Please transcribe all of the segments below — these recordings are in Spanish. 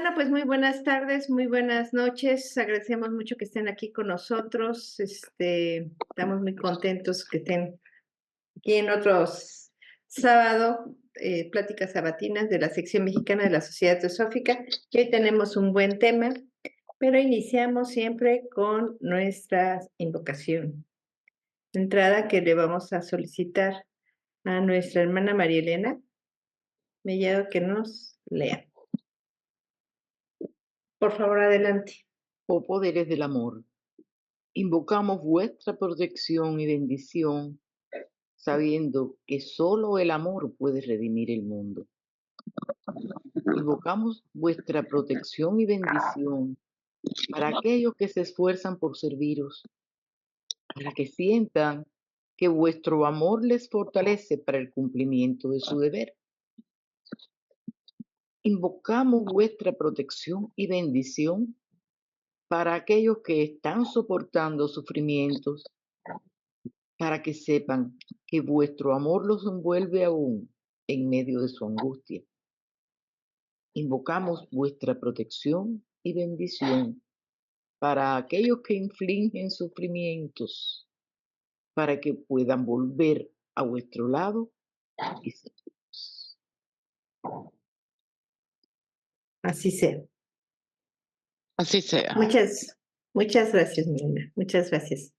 Bueno, pues muy buenas tardes, muy buenas noches. Agradecemos mucho que estén aquí con nosotros. Estamos muy contentos que estén aquí en otros sábado, pláticas sabatinas de la sección mexicana de la Sociedad Teosófica. Y hoy tenemos un buen tema, pero iniciamos siempre con nuestra invocación. Entrada que le vamos a solicitar a nuestra hermana María Elena Mellado que nos lea. Por favor, adelante. Oh poderes del amor, invocamos vuestra protección y bendición, sabiendo que solo el amor puede redimir el mundo. Invocamos vuestra protección y bendición para aquellos que se esfuerzan por serviros, para que sientan que vuestro amor les fortalece para el cumplimiento de su deber. Invocamos vuestra protección y bendición para aquellos que están soportando sufrimientos, para que sepan que vuestro amor los envuelve aún en medio de su angustia. Invocamos vuestra protección y bendición para aquellos que infligen sufrimientos, para que puedan volver a vuestro lado y seguros. Así sea. Así sea. Muchas gracias, Milena. Muchas gracias.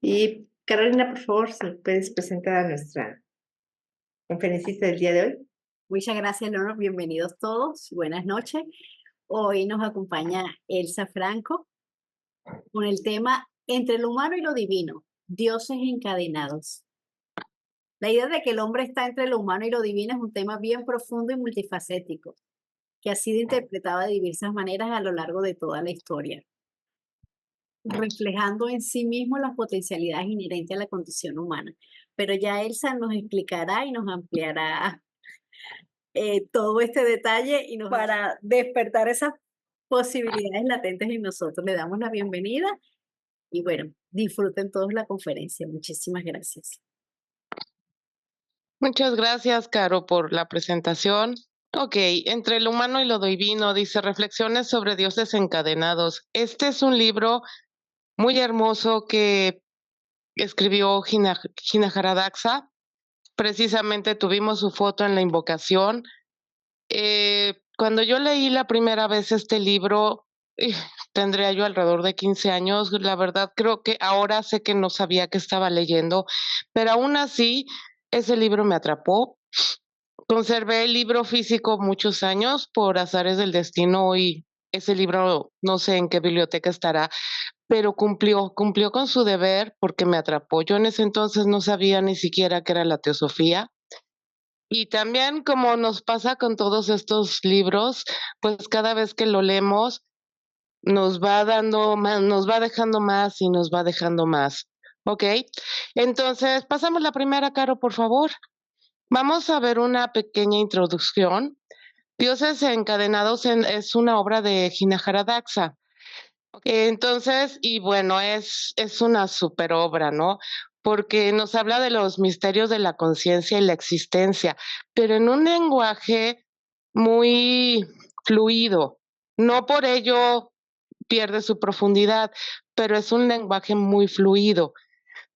Y Carolina, por favor, si puedes presentar a nuestra conferencista del día de hoy. Muchas gracias, Leonor. Bienvenidos todos. Buenas noches. Hoy nos acompaña Elsa Franco con el tema Entre lo humano y lo divino, dioses encadenados. La idea de que el hombre está entre lo humano y lo divino es un tema bien profundo y multifacético, que ha sido interpretado de diversas maneras a lo largo de toda la historia, reflejando en sí mismo las potencialidades inherentes a la condición humana. Pero ya Elsa nos explicará y nos ampliará todo este detalle y para despertar esas posibilidades latentes en nosotros. Le damos la bienvenida y bueno, disfruten todos la conferencia. Muchísimas gracias. Muchas gracias, Caro, por la presentación. Ok, entre lo humano y lo divino, dice Reflexiones sobre dioses encadenados. Este es un libro muy hermoso que escribió Jinajara Daxa. Precisamente tuvimos su foto en la invocación. Cuando yo leí la primera vez este libro, tendría yo alrededor de 15 años. La verdad, creo que ahora sé que no sabía que estaba leyendo, pero aún así, ese libro me atrapó. Conservé el libro físico muchos años por azares del destino y ese libro no sé en qué biblioteca estará, pero cumplió con su deber porque me atrapó. Yo en ese entonces no sabía ni siquiera qué era la teosofía. Y también, como nos pasa con todos estos libros, pues cada vez que lo leemos nos va dando más, nos va dejando más y nos va dejando más. ¿Ok? Entonces, pasamos la primera, Caro, por favor. Vamos a ver una pequeña introducción. Dioses encadenados es una obra de Jinajara Daxa. Entonces, y bueno, es una super obra, ¿no? Porque nos habla de los misterios de la conciencia y la existencia, pero en un lenguaje muy fluido. No por ello pierde su profundidad, pero es un lenguaje muy fluido.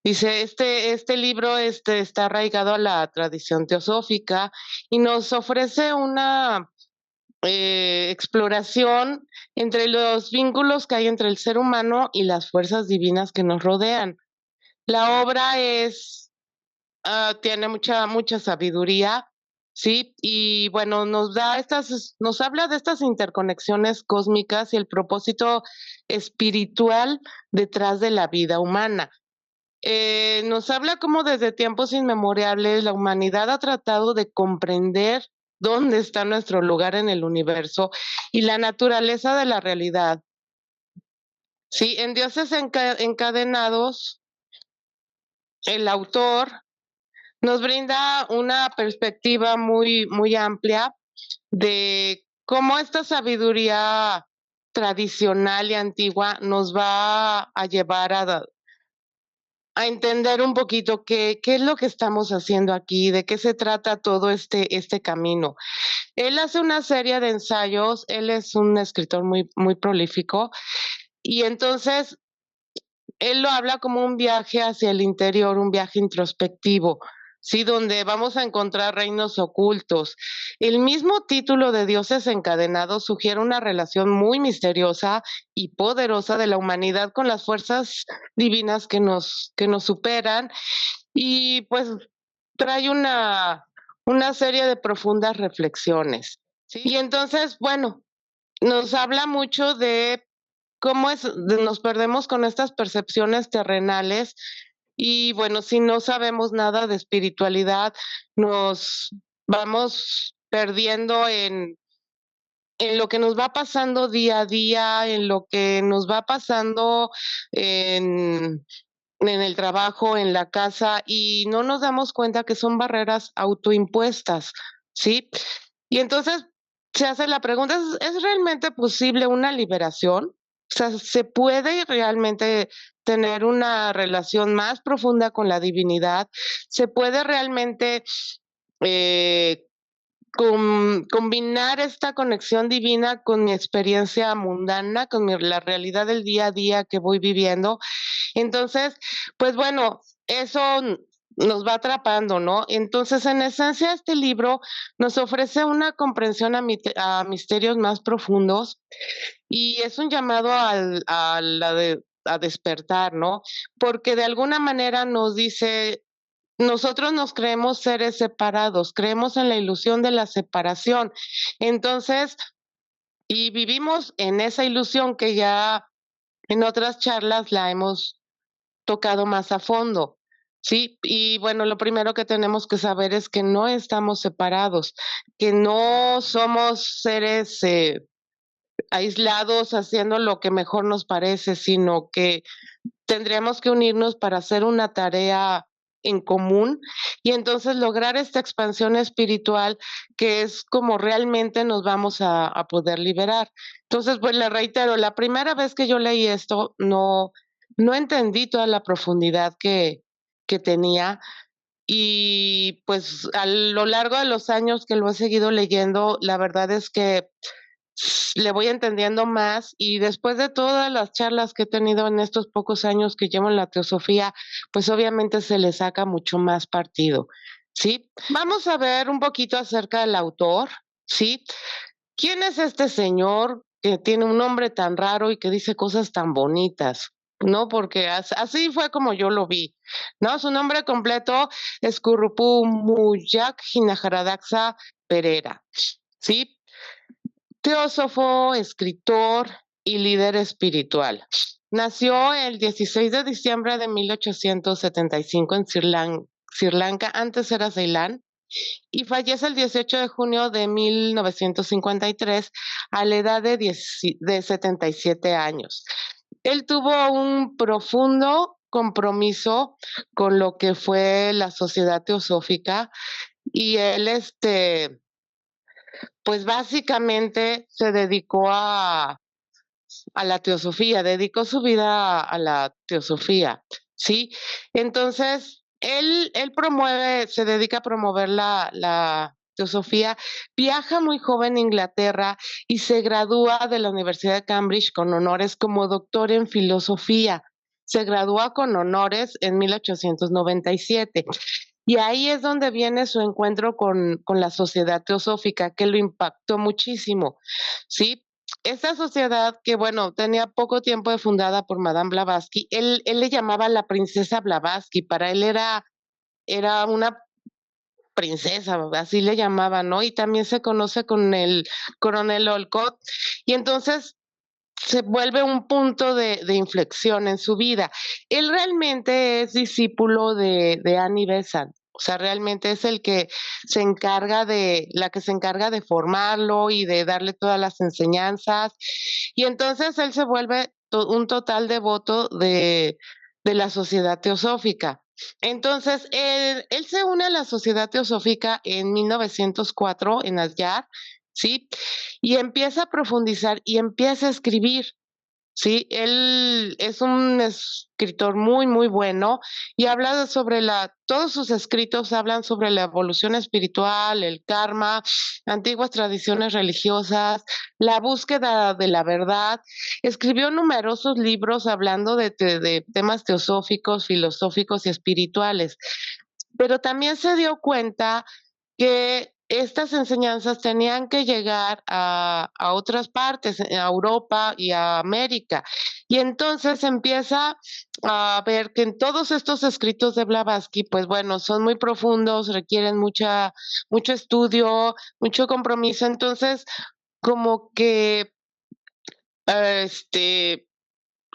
Dice, este libro está arraigado a la tradición teosófica y nos ofrece una exploración entre los vínculos que hay entre el ser humano y las fuerzas divinas que nos rodean. La obra tiene mucha sabiduría, ¿sí? Y bueno, nos habla de estas interconexiones cósmicas y el propósito espiritual detrás de la vida humana. Nos habla cómo desde tiempos inmemoriales la humanidad ha tratado de comprender dónde está nuestro lugar en el universo y la naturaleza de la realidad. Sí, en Dioses Encadenados, el autor nos brinda una perspectiva muy amplia de cómo esta sabiduría tradicional y antigua nos va a llevar a entender un poquito qué es lo que estamos haciendo aquí, de qué se trata todo este camino. Él hace una serie de ensayos, él es un escritor muy prolífico, y entonces él lo habla como un viaje hacia el interior, un viaje introspectivo, sí, donde vamos a encontrar reinos ocultos. El mismo título de Dioses encadenados sugiere una relación muy misteriosa y poderosa de la humanidad con las fuerzas divinas que nos superan, y pues trae una serie de profundas reflexiones, ¿sí? Y entonces, bueno, nos habla mucho de cómo nos perdemos con estas percepciones terrenales y bueno, si no sabemos nada de espiritualidad, nos vamos perdiendo en lo que nos va pasando día a día, en lo que nos va pasando en, en el trabajo, en la casa, y no nos damos cuenta que son barreras autoimpuestas, ¿sí? Y entonces se hace la pregunta, ¿es realmente posible una liberación? O sea, ¿se puede realmente tener una relación más profunda con la divinidad? ¿Se puede realmente eh, combinar esta conexión divina con mi experiencia mundana, con la realidad del día a día que voy viviendo? Entonces, pues bueno, eso nos va atrapando, ¿no? Entonces, en esencia, este libro nos ofrece una comprensión a misterios más profundos y es un llamado a despertar, ¿no? Porque de alguna manera nos dice, nosotros nos creemos seres separados, creemos en la ilusión de la separación. Entonces, y vivimos en esa ilusión que ya en otras charlas la hemos tocado más a fondo, ¿sí? Y bueno, lo primero que tenemos que saber es que no estamos separados, que no somos seres aislados haciendo lo que mejor nos parece, sino que tendríamos que unirnos para hacer una tarea en común y entonces lograr esta expansión espiritual que es como realmente nos vamos a poder liberar. Entonces, pues le reitero, la primera vez que yo leí esto no entendí toda la profundidad que tenía y pues a lo largo de los años que lo he seguido leyendo, la verdad es que le voy entendiendo más y después de todas las charlas que he tenido en estos pocos años que llevo en la teosofía, pues obviamente se le saca mucho más partido, ¿sí? Vamos a ver un poquito acerca del autor, ¿sí? ¿Quién es este señor que tiene un nombre tan raro y que dice cosas tan bonitas? ¿No? Porque así fue como yo lo vi, ¿no? Su nombre completo es Kurupu Muyak Hinajaradaxa Pereira, ¿sí? Teósofo, escritor y líder espiritual. Nació el 16 de diciembre de 1875 en Sri Lanka, antes era Ceilán, y fallece el 18 de junio de 1953 a la edad de 77 años. Él tuvo un profundo compromiso con lo que fue la sociedad teosófica y él pues básicamente se dedicó a la teosofía, dedicó su vida a la teosofía, ¿sí? Entonces, él promueve, se dedica a promover la teosofía, viaja muy joven a Inglaterra y se gradúa de la Universidad de Cambridge con honores como doctor en filosofía. Se gradúa con honores en 1897. Y ahí es donde viene su encuentro con la sociedad teosófica, que lo impactó muchísimo, ¿sí? Esta sociedad que, bueno, tenía poco tiempo de fundada por Madame Blavatsky, él le llamaba la princesa Blavatsky, para él era una princesa, así le llamaba, ¿no? Y también se conoce con el coronel Olcott, y entonces se vuelve un punto de inflexión en su vida. Él realmente es discípulo de Annie Besant, o sea, realmente es el que la que se encarga de formarlo y de darle todas las enseñanzas. Y entonces él se vuelve un total devoto de la sociedad teosófica. Entonces, él se une a la sociedad teosófica en 1904 en Adyar, ¿sí? Y empieza a profundizar y empieza a escribir. Sí, él es un escritor muy, muy bueno y habla sobre todos sus escritos hablan sobre la evolución espiritual, el karma, antiguas tradiciones religiosas, la búsqueda de la verdad. Escribió numerosos libros hablando de temas teosóficos, filosóficos y espirituales, pero también se dio cuenta que estas enseñanzas tenían que llegar a otras partes, a Europa y a América. Y entonces empieza a ver que en todos estos escritos de Blavatsky, pues bueno, son muy profundos, requieren mucho estudio, mucho compromiso. Entonces, como que, este,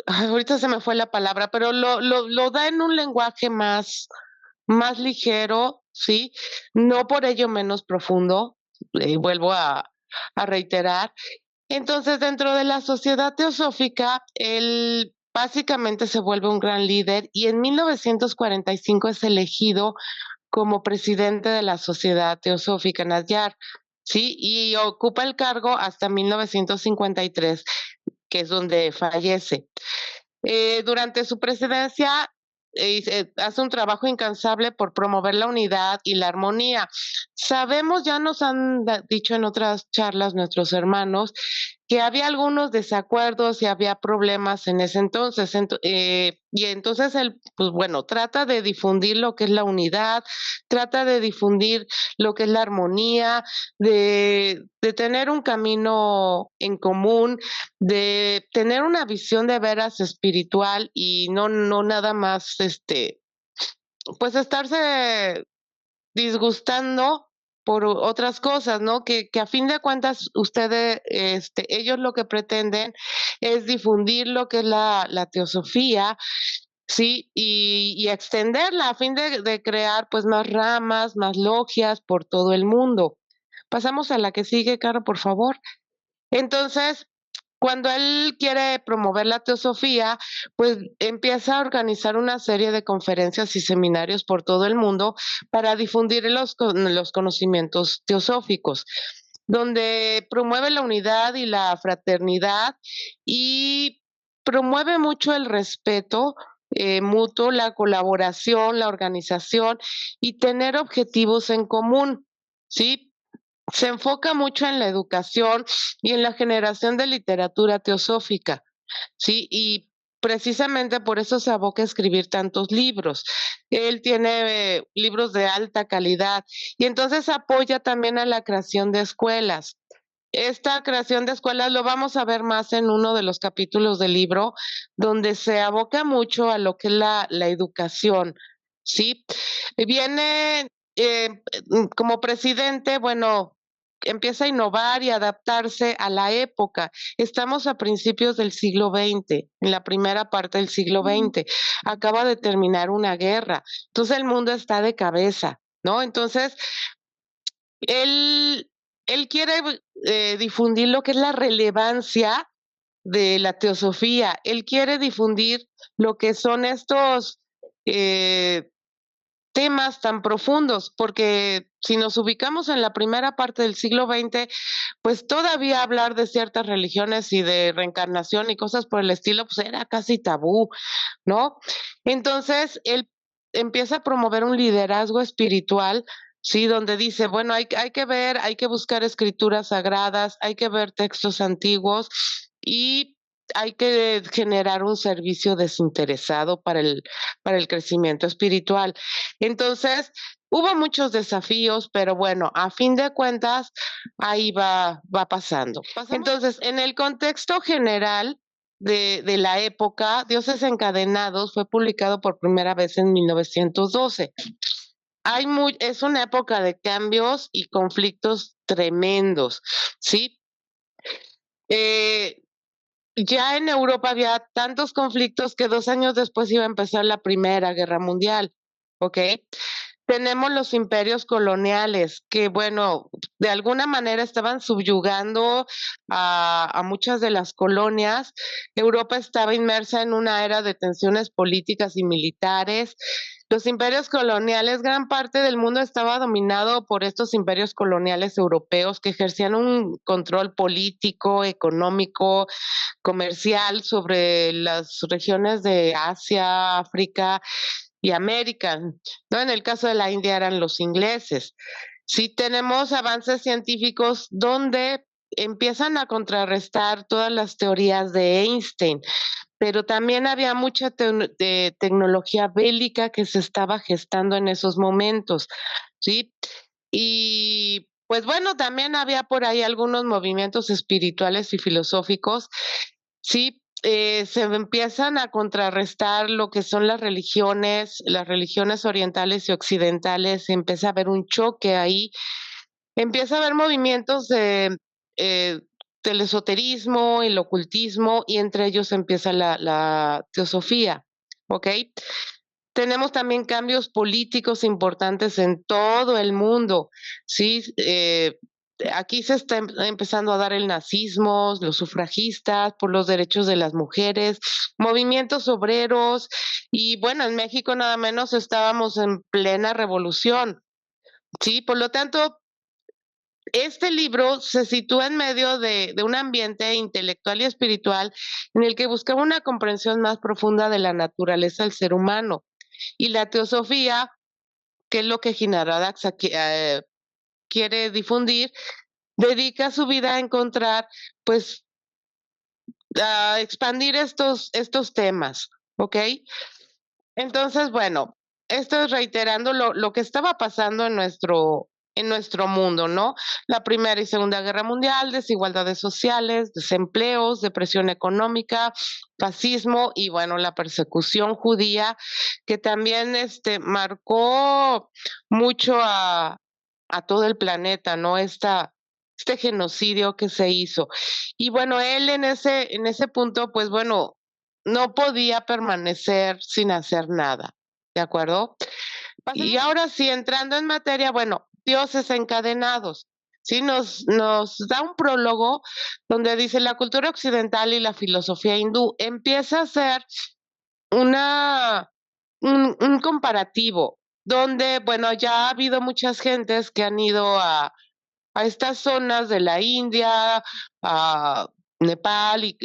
ahorita se me fue la palabra, pero lo da en un lenguaje más ligero, ¿sí? No por ello menos profundo, vuelvo a reiterar. Entonces, dentro de la sociedad teosófica, él básicamente se vuelve un gran líder y en 1945 es elegido como presidente de la Sociedad Teosófica Nayar, ¿sí? Y ocupa el cargo hasta 1953, que es donde fallece. Durante su presidencia hace un trabajo incansable por promover la unidad y la armonía. Sabemos, ya nos han dicho en otras charlas nuestros hermanos, que había algunos desacuerdos y había problemas en ese entonces. Y entonces él, pues bueno, trata de difundir lo que es la unidad, trata de difundir lo que es la armonía, de tener un camino en común, de tener una visión de veras espiritual y no nada más, pues estarse disgustando por otras cosas, ¿no? Que a fin de cuentas ustedes, ellos lo que pretenden es difundir lo que es la teosofía, sí, y extenderla a fin de crear pues más ramas, más logias por todo el mundo. Pasamos a la que sigue, Caro, por favor. Entonces, cuando él quiere promover la teosofía, pues empieza a organizar una serie de conferencias y seminarios por todo el mundo para difundir los conocimientos teosóficos, donde promueve la unidad y la fraternidad y promueve mucho el respeto mutuo, la colaboración, la organización y tener objetivos en común, ¿sí? Se enfoca mucho en la educación y en la generación de literatura teosófica, ¿sí? Y precisamente por eso se aboca a escribir tantos libros. Él tiene libros de alta calidad y entonces apoya también a la creación de escuelas. Esta creación de escuelas lo vamos a ver más en uno de los capítulos del libro, donde se aboca mucho a lo que es la educación, ¿sí? Viene como presidente, bueno, empieza a innovar y adaptarse a la época. Estamos a principios del siglo XX, en la primera parte del siglo XX. Acaba de terminar una guerra. Entonces el mundo está de cabeza, ¿no? Entonces, él, él quiere difundir lo que es la relevancia de la teosofía. Él quiere difundir lo que son estos temas tan profundos, porque si nos ubicamos en la primera parte del siglo XX, pues todavía hablar de ciertas religiones y de reencarnación y cosas por el estilo, pues era casi tabú, ¿no? Entonces, él empieza a promover un liderazgo espiritual, sí, donde dice, bueno, hay que ver, hay que buscar escrituras sagradas, hay que ver textos antiguos y hay que generar un servicio desinteresado para el crecimiento espiritual. Entonces, hubo muchos desafíos, pero bueno, a fin de cuentas, ahí va pasando. Entonces, en el contexto general de la época, Dioses Encadenados fue publicado por primera vez en 1912. Es una época de cambios y conflictos tremendos, ¿sí? Ya en Europa había tantos conflictos que 2 años después iba a empezar la Primera Guerra Mundial, ¿ok? Tenemos los imperios coloniales que, bueno, de alguna manera estaban subyugando a muchas de las colonias. Europa estaba inmersa en una era de tensiones políticas y militares. los imperios coloniales, gran parte del mundo estaba dominado por estos imperios coloniales europeos que ejercían un control político, económico, comercial sobre las regiones de Asia, África y América, ¿no? En el caso de la India eran los ingleses. Sí tenemos avances científicos donde empiezan a contrarrestar todas las teorías de Einstein, pero también había mucha tecnología bélica que se estaba gestando en esos momentos, ¿sí? Y pues bueno, también había por ahí algunos movimientos espirituales y filosóficos, sí, se empiezan a contrarrestar lo que son las religiones orientales y occidentales, empieza a haber un choque ahí, empieza a haber movimientos eh, del esoterismo, el ocultismo, y entre ellos empieza la teosofía, ¿ok? Tenemos también cambios políticos importantes en todo el mundo, ¿sí? Aquí se está empezando a dar el nazismo, los sufragistas, por los derechos de las mujeres, movimientos obreros, y bueno, en México nada menos estábamos en plena revolución, ¿sí? Por lo tanto, este libro se sitúa en medio de un ambiente intelectual y espiritual en el que buscaba una comprensión más profunda de la naturaleza del ser humano. Y la teosofía, que es lo que Ginara Daxa quiere difundir, dedica su vida a encontrar, pues, a expandir estos temas, ¿ok? Entonces, bueno, esto es reiterando lo que estaba pasando en nuestro mundo, ¿no? La Primera y Segunda Guerra Mundial, desigualdades sociales, desempleos, depresión económica, fascismo y, bueno, la persecución judía, que también marcó mucho a todo el planeta, ¿no? Este genocidio que se hizo. Y bueno, él en ese punto, pues bueno, no podía permanecer sin hacer nada, ¿de acuerdo? Y ahora sí, entrando en materia, bueno, dioses encadenados. Sí, nos da un prólogo donde dice la cultura occidental y la filosofía hindú. Empieza a ser una, un comparativo donde, bueno, ya ha habido muchas gentes que han ido a estas zonas de la India, a Nepal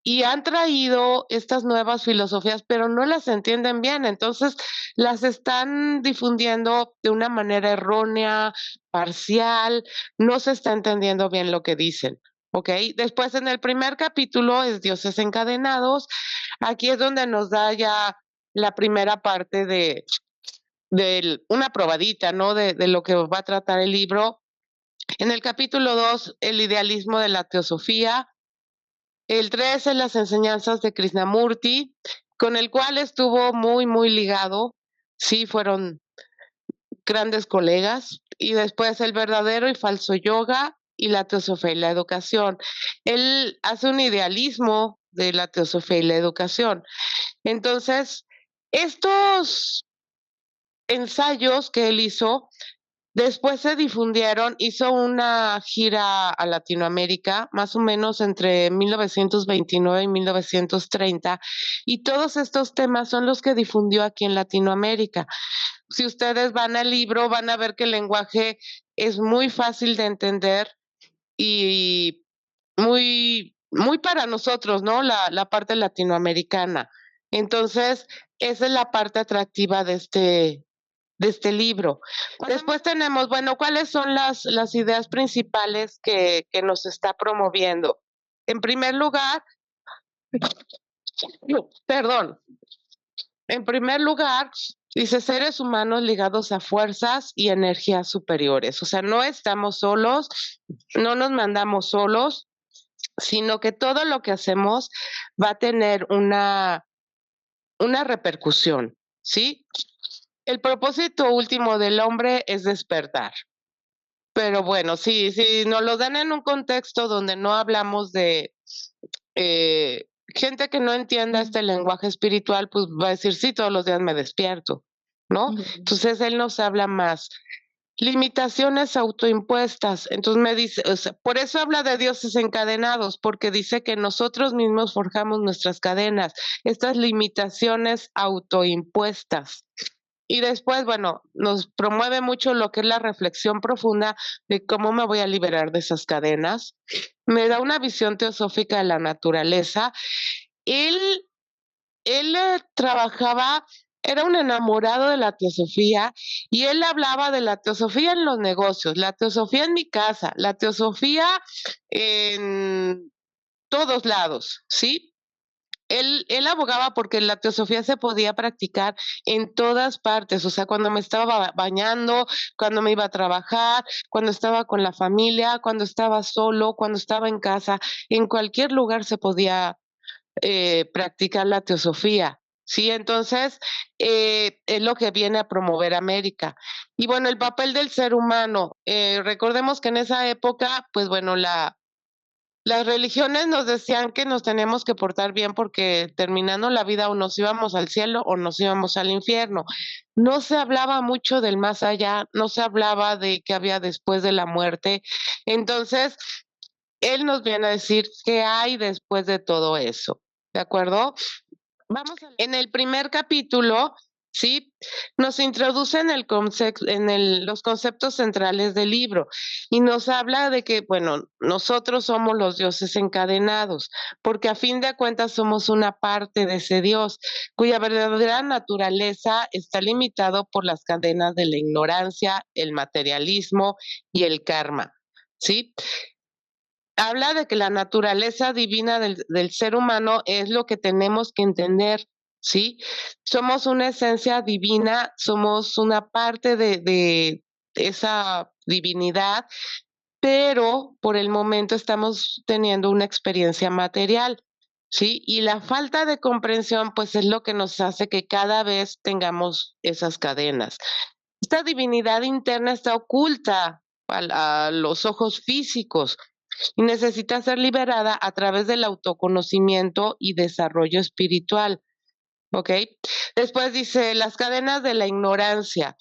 y han traído estas nuevas filosofías, pero no las entienden bien, entonces las están difundiendo de una manera errónea, parcial, no se está entendiendo bien lo que dicen. ¿Ok? Después en el primer capítulo es Dioses encadenados. Aquí es donde nos da ya la primera parte de una probadita, ¿no? De lo que va a tratar el libro. En el capítulo 2, el idealismo de la teosofía. El 3 es las enseñanzas de Krishnamurti, con el cual estuvo muy, muy ligado. Sí, fueron grandes colegas. Y después el verdadero y falso yoga y la teosofía y la educación. Él hace un idealismo de la teosofía y la educación. Entonces, estos ensayos que él hizo después se difundieron, hizo una gira a Latinoamérica, más o menos entre 1929 y 1930, y todos estos temas son los que difundió aquí en Latinoamérica. Si ustedes van al libro, van a ver que el lenguaje es muy fácil de entender y muy, muy para nosotros, ¿no? La parte latinoamericana. Entonces, esa es la parte atractiva de este libro. Después tenemos, bueno, ¿cuáles son las ideas principales que nos está promoviendo? En primer lugar, perdón, en primer lugar, dice seres humanos ligados a fuerzas y energías superiores. O sea, no estamos solos, no nos mandamos solos, sino que todo lo que hacemos va a tener una repercusión, ¿sí? El propósito último del hombre es despertar. Pero bueno, si nos lo dan en un contexto donde no hablamos de gente que no entienda este lenguaje espiritual, pues va a decir, sí, todos los días me despierto, ¿no? Entonces él nos habla más. Limitaciones autoimpuestas. Entonces me dice, o sea, por eso habla de dioses encadenados, porque dice que nosotros mismos forjamos nuestras cadenas, estas limitaciones autoimpuestas. Y después, bueno, nos promueve mucho lo que es la reflexión profunda de cómo me voy a liberar de esas cadenas. Me da una visión teosófica de la naturaleza. Él, él trabajaba, era un enamorado de la teosofía y él hablaba de la teosofía en los negocios, la teosofía en mi casa, la teosofía en todos lados, ¿sí? Él abogaba porque la teosofía se podía practicar en todas partes, o sea, cuando me estaba bañando, cuando me iba a trabajar, cuando estaba con la familia, cuando estaba solo, cuando estaba en casa, en cualquier lugar se podía practicar la teosofía. Sí, entonces es lo que viene a promover América. Y bueno, el papel del ser humano. Recordemos que en esa época, pues bueno, las religiones nos decían que nos teníamos que portar bien porque terminando la vida o nos íbamos al cielo o nos íbamos al infierno. No se hablaba mucho del más allá, no se hablaba de qué había después de la muerte. Entonces, él nos viene a decir qué hay después de todo eso. ¿De acuerdo? En el primer capítulo, ¿sí? Nos introduce en los conceptos centrales del libro y nos habla de que, bueno, nosotros somos los dioses encadenados, porque a fin de cuentas somos una parte de ese Dios, cuya verdadera naturaleza está limitado por las cadenas de la ignorancia, el materialismo y el karma, ¿sí? Habla de que la naturaleza divina del ser humano es lo que tenemos que entender, ¿sí? Somos una esencia divina, somos una parte de esa divinidad, pero por el momento estamos teniendo una experiencia material, ¿sí? Y la falta de comprensión, pues es lo que nos hace que cada vez tengamos esas cadenas. Esta divinidad interna está oculta a los ojos físicos y necesita ser liberada a través del autoconocimiento y desarrollo espiritual, ¿ok? Después dice las cadenas de la ignorancia.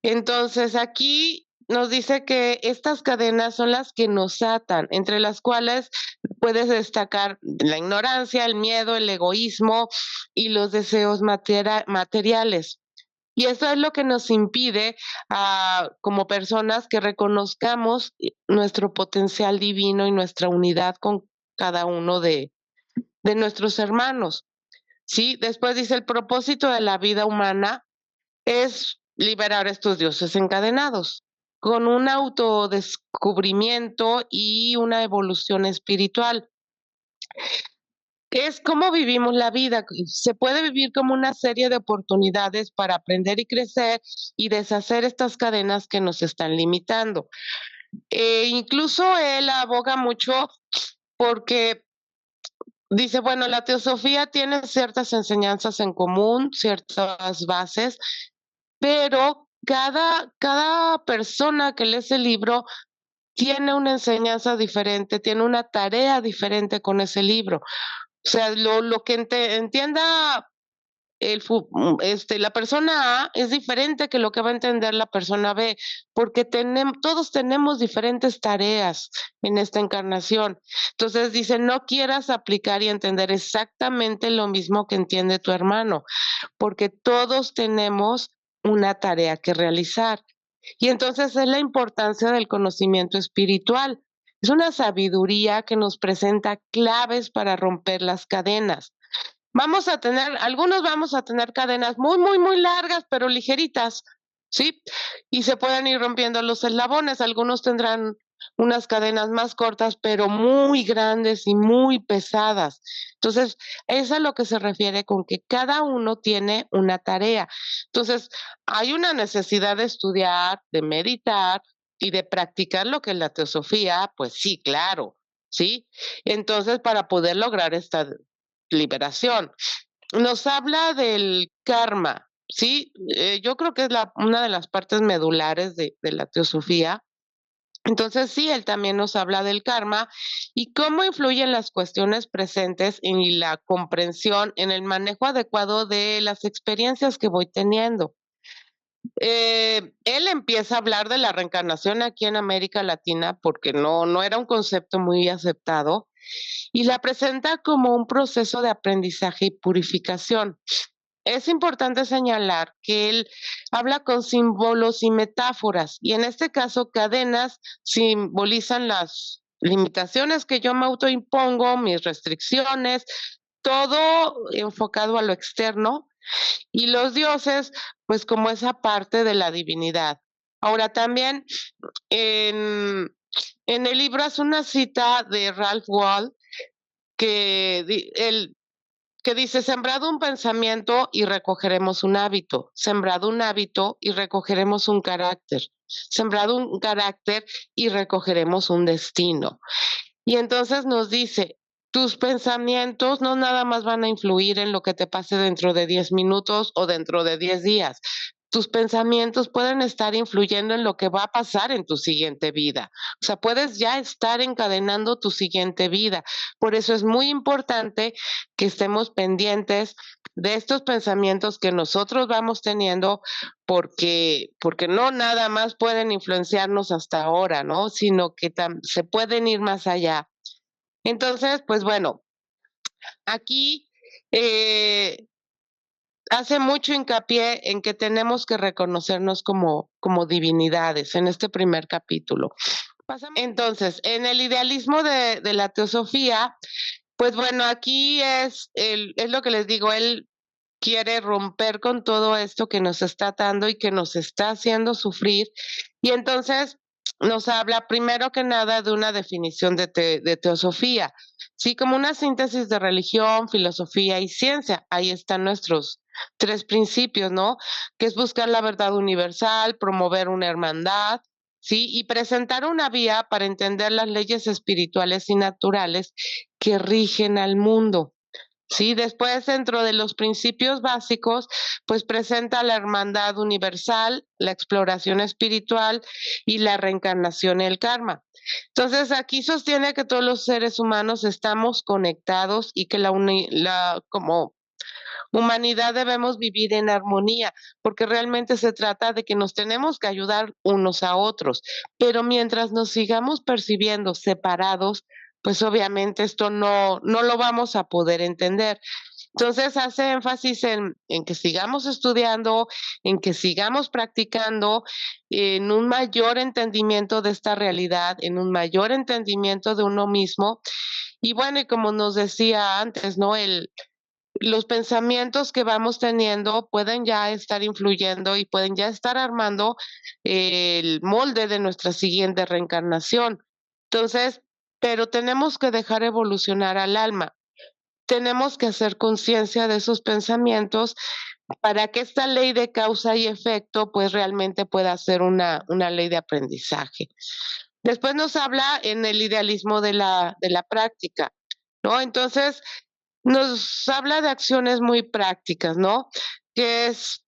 Entonces aquí nos dice que estas cadenas son las que nos atan, entre las cuales puedes destacar la ignorancia, el miedo, el egoísmo y los deseos materiales. Y eso es lo que nos impide como personas que reconozcamos nuestro potencial divino y nuestra unidad con cada uno de nuestros hermanos. ¿Sí? Después dice, el propósito de la vida humana es liberar a estos dioses encadenados con un autodescubrimiento y una evolución espiritual. Es cómo vivimos la vida. Se puede vivir como una serie de oportunidades para aprender y crecer y deshacer estas cadenas que nos están limitando. Incluso él aboga mucho porque dice, bueno, la teosofía tiene ciertas enseñanzas en común, ciertas bases, pero cada persona que lee ese libro tiene una enseñanza diferente, tiene una tarea diferente con ese libro. O sea, lo que entienda la persona A es diferente que lo que va a entender la persona B, porque todos tenemos diferentes tareas en esta encarnación. Entonces dice, no quieras aplicar y entender exactamente lo mismo que entiende tu hermano, porque todos tenemos una tarea que realizar. Y entonces es la importancia del conocimiento espiritual. Es una sabiduría que nos presenta claves para romper las cadenas. Algunos vamos a tener cadenas muy, muy, muy largas, pero ligeritas, ¿sí? Y se pueden ir rompiendo los eslabones. Algunos tendrán unas cadenas más cortas, pero muy grandes y muy pesadas. Entonces, es a lo que se refiere con que cada uno tiene una tarea. Entonces, hay una necesidad de estudiar, de meditar y de practicar lo que es la teosofía, pues sí, claro, ¿sí? Entonces, para poder lograr esta liberación. Nos habla del karma, ¿sí? Yo creo que es una de las partes medulares de la teosofía. Entonces, sí, él también nos habla del karma y cómo influyen las cuestiones presentes en la comprensión, en el manejo adecuado de las experiencias que voy teniendo. Él empieza a hablar de la reencarnación aquí en América Latina porque no era un concepto muy aceptado y la presenta como un proceso de aprendizaje y purificación. es importante señalar que él habla con símbolos y metáforas, y en este caso cadenas simbolizan las limitaciones que yo me autoimpongo, mis restricciones, todo enfocado a lo externo, y los dioses, pues como esa parte de la divinidad. Ahora también en el libro hace una cita de Ralph Waldo él que dice, sembrado un pensamiento y recogeremos un hábito, sembrado un hábito y recogeremos un carácter, sembrado un carácter y recogeremos un destino. Y entonces nos dice, tus pensamientos no nada más van a influir en lo que te pase dentro de 10 minutos o dentro de 10 días. Tus pensamientos pueden estar influyendo en lo que va a pasar en tu siguiente vida. O sea, puedes ya estar encadenando tu siguiente vida. Por eso es muy importante que estemos pendientes de estos pensamientos que nosotros vamos teniendo, porque no nada más pueden influenciarnos hasta ahora, ¿no? Sino que se pueden ir más allá. Entonces, pues bueno, aquí hace mucho hincapié en que tenemos que reconocernos como divinidades en este primer capítulo. Entonces, en el idealismo de la teosofía, pues bueno, aquí es lo que les digo, él quiere romper con todo esto que nos está atando y que nos está haciendo sufrir. Y entonces nos habla primero que nada de una definición de teosofía, sí, como una síntesis de religión, filosofía y ciencia. Ahí están nuestros 3 principios, ¿no? Que es buscar la verdad universal, promover una hermandad, sí, y presentar una vía para entender las leyes espirituales y naturales que rigen al mundo. Sí, después dentro de los principios básicos, pues presenta la hermandad universal, la exploración espiritual y la reencarnación y el karma. Entonces aquí sostiene que todos los seres humanos estamos conectados y que como humanidad debemos vivir en armonía, porque realmente se trata de que nos tenemos que ayudar unos a otros, pero mientras nos sigamos percibiendo separados, pues obviamente esto no lo vamos a poder entender. Entonces hace énfasis en que sigamos estudiando, en que sigamos practicando, en un mayor entendimiento de esta realidad, en un mayor entendimiento de uno mismo. Y bueno, y como nos decía antes, ¿no? Los pensamientos que vamos teniendo pueden ya estar influyendo y pueden ya estar armando el molde de nuestra siguiente reencarnación. Entonces, pero tenemos que dejar evolucionar al alma. Tenemos que hacer conciencia de esos pensamientos para que esta ley de causa y efecto pues realmente pueda ser una ley de aprendizaje. Después nos habla en el idealismo de la práctica, ¿no? Entonces, nos habla de acciones muy prácticas, ¿no? Que es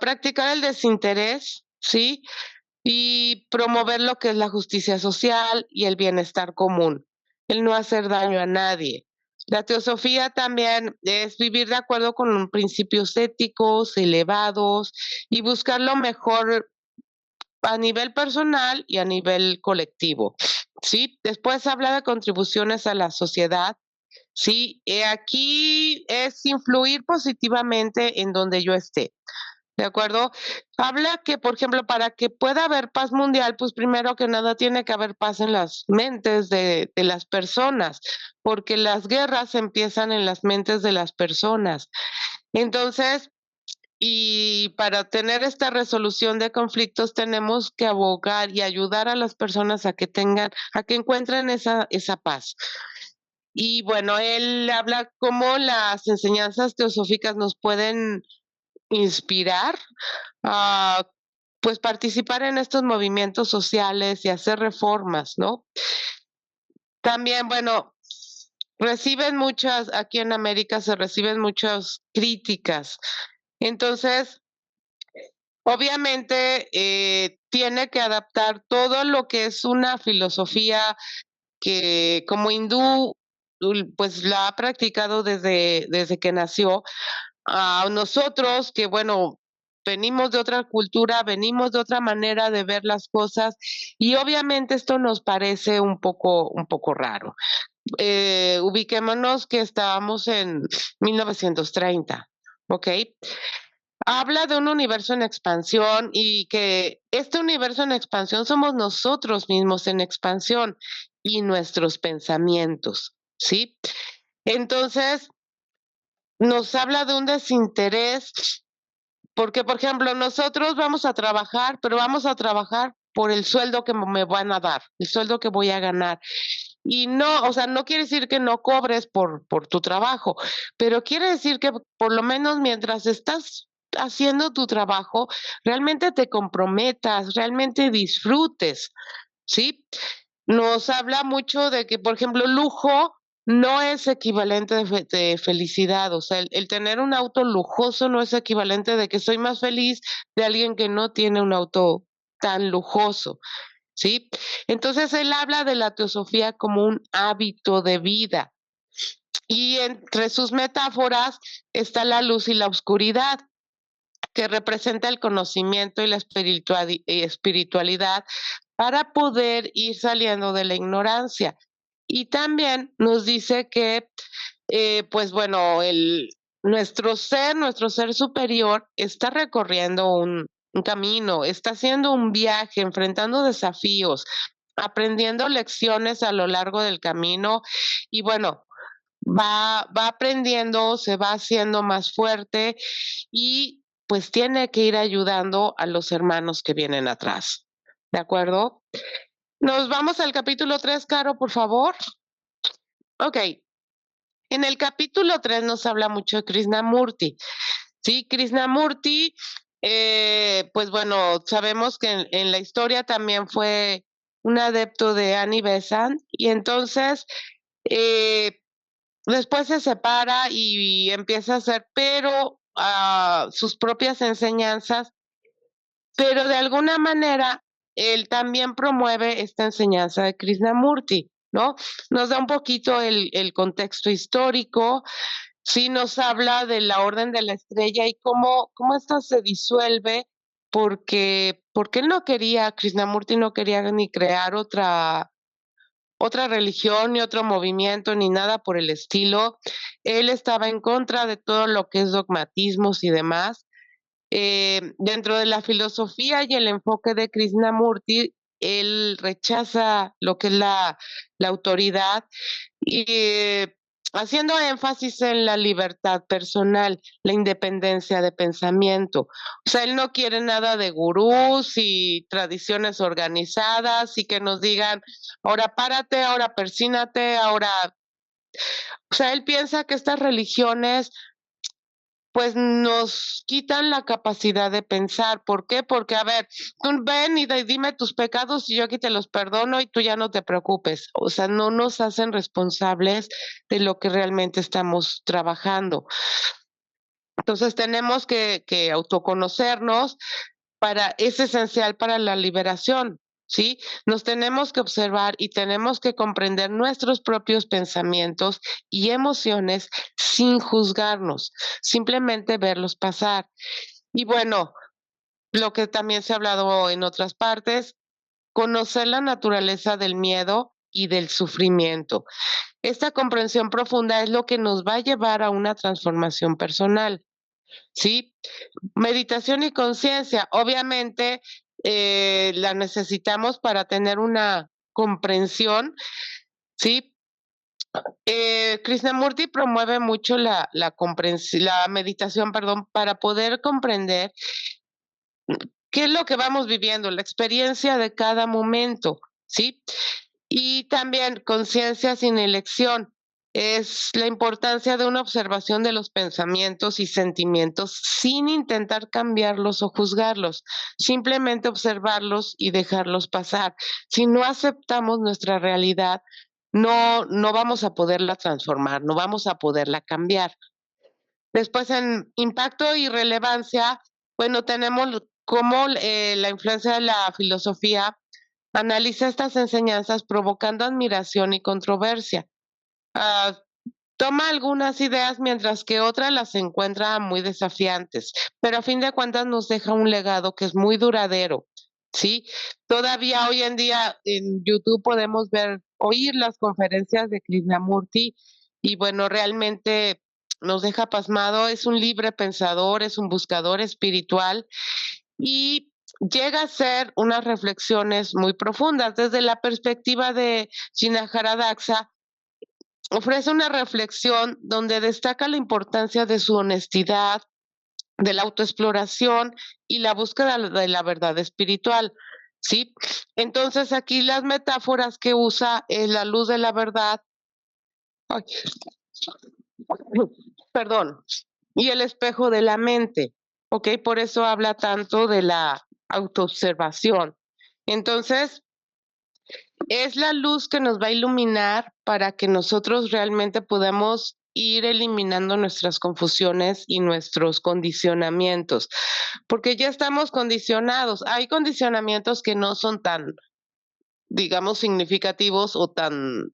practicar el desinterés, ¿sí? Y promover lo que es la justicia social y el bienestar común, el no hacer daño a nadie. La teosofía también es vivir de acuerdo con principios éticos elevados y buscar lo mejor a nivel personal y a nivel colectivo, ¿sí? Después habla de contribuciones a la sociedad. Sí, aquí es influir positivamente en donde yo esté, ¿de acuerdo? Habla que, por ejemplo, para que pueda haber paz mundial, pues primero que nada tiene que haber paz en las mentes de las personas, porque las guerras empiezan en las mentes de las personas. Entonces, y para tener esta resolución de conflictos tenemos que abogar y ayudar a las personas a que encuentren esa paz. Y bueno, él habla cómo las enseñanzas teosóficas nos pueden inspirar a pues participar en estos movimientos sociales y hacer reformas, ¿no? También, bueno, aquí en América se reciben muchas críticas. Entonces, obviamente, tiene que adaptar todo lo que es una filosofía que como hindú, pues la ha practicado desde que nació, a nosotros que, bueno, venimos de otra cultura, venimos de otra manera de ver las cosas y obviamente esto nos parece un poco raro. Ubiquémonos que estábamos en 1930. ¿ok? Habla de un universo en expansión y que este universo en expansión somos nosotros mismos en expansión y nuestros pensamientos, ¿sí? Entonces, nos habla de un desinterés porque, por ejemplo, nosotros vamos a trabajar, pero vamos a trabajar por el sueldo que me van a dar, el sueldo que voy a ganar. Y no, o sea, no quiere decir que no cobres por tu trabajo, pero quiere decir que por lo menos mientras estás haciendo tu trabajo, realmente te comprometas, realmente disfrutes, ¿sí? Nos habla mucho de que, por ejemplo, lujo no es equivalente de felicidad, o sea, el tener un auto lujoso no es equivalente de que soy más feliz de alguien que no tiene un auto tan lujoso, ¿sí? Entonces él habla de la teosofía como un hábito de vida y entre sus metáforas está la luz y la oscuridad, que representa el conocimiento y la espiritualidad para poder ir saliendo de la ignorancia. Y también nos dice que, pues bueno, nuestro ser superior está recorriendo un camino, está haciendo un viaje, enfrentando desafíos, aprendiendo lecciones a lo largo del camino y bueno, va aprendiendo, se va haciendo más fuerte y pues tiene que ir ayudando a los hermanos que vienen atrás. ¿De acuerdo? Nos vamos al capítulo 3, Caro, por favor. Ok. En el capítulo 3 nos habla mucho de Krishnamurti. Sí, Krishnamurti, pues bueno, sabemos que en la historia también fue un adepto de Annie Besant y entonces después se separa y empieza a hacer, pero sus propias enseñanzas, pero de alguna manera él también promueve esta enseñanza de Krishnamurti, ¿no? Nos da un poquito el contexto histórico, sí nos habla de la orden de la estrella y cómo esta se disuelve porque él no quería, Krishnamurti no quería ni crear otra religión, ni otro movimiento, ni nada por el estilo. Él estaba en contra de todo lo que es dogmatismos y demás. Dentro de la filosofía y el enfoque de Krishnamurti, él rechaza lo que es la autoridad y haciendo énfasis en la libertad personal, la independencia de pensamiento. O sea, él no quiere nada de gurús y tradiciones organizadas y que nos digan, ahora párate, ahora persínate, ahora... O sea, él piensa que estas religiones pues nos quitan la capacidad de pensar. ¿Por qué? Porque, a ver, tú ven y dime tus pecados y yo aquí te los perdono y tú ya no te preocupes. O sea, no nos hacen responsables de lo que realmente estamos trabajando. Entonces tenemos que autoconocernos es esencial para la liberación. ¿Sí? Nos tenemos que observar y tenemos que comprender nuestros propios pensamientos y emociones sin juzgarnos, simplemente verlos pasar. Y bueno, lo que también se ha hablado en otras partes, conocer la naturaleza del miedo y del sufrimiento. Esta comprensión profunda es lo que nos va a llevar a una transformación personal. ¿Sí? Meditación y conciencia, obviamente la necesitamos para tener una comprensión, ¿sí? Krishnamurti promueve mucho la meditación, perdón, para poder comprender qué es lo que vamos viviendo, la experiencia de cada momento, ¿sí? Y también conciencia sin elección. Es la importancia de una observación de los pensamientos y sentimientos sin intentar cambiarlos o juzgarlos, simplemente observarlos y dejarlos pasar. Si no aceptamos nuestra realidad, no vamos a poderla transformar, no vamos a poderla cambiar. Después, en impacto y relevancia, bueno, tenemos cómo la influencia de la filosofía analiza estas enseñanzas provocando admiración y controversia. Ah, toma algunas ideas mientras que otras las encuentra muy desafiantes, pero a fin de cuentas nos deja un legado que es muy duradero, ¿sí? Todavía hoy en día en YouTube podemos oír las conferencias de Krishnamurti y bueno, realmente nos deja pasmado, es un libre pensador, es un buscador espiritual y llega a ser unas reflexiones muy profundas. Desde la perspectiva de Shinahara Daxa, ofrece una reflexión donde destaca la importancia de su honestidad, de la autoexploración y la búsqueda de la verdad espiritual, ¿sí? Entonces aquí las metáforas que usa es la luz de la verdad, ay, perdón, y el espejo de la mente, ¿ok? Por eso habla tanto de la autoobservación. Entonces, es la luz que nos va a iluminar para que nosotros realmente podamos ir eliminando nuestras confusiones y nuestros condicionamientos, porque ya estamos condicionados. Hay condicionamientos que no son tan, digamos, significativos o tan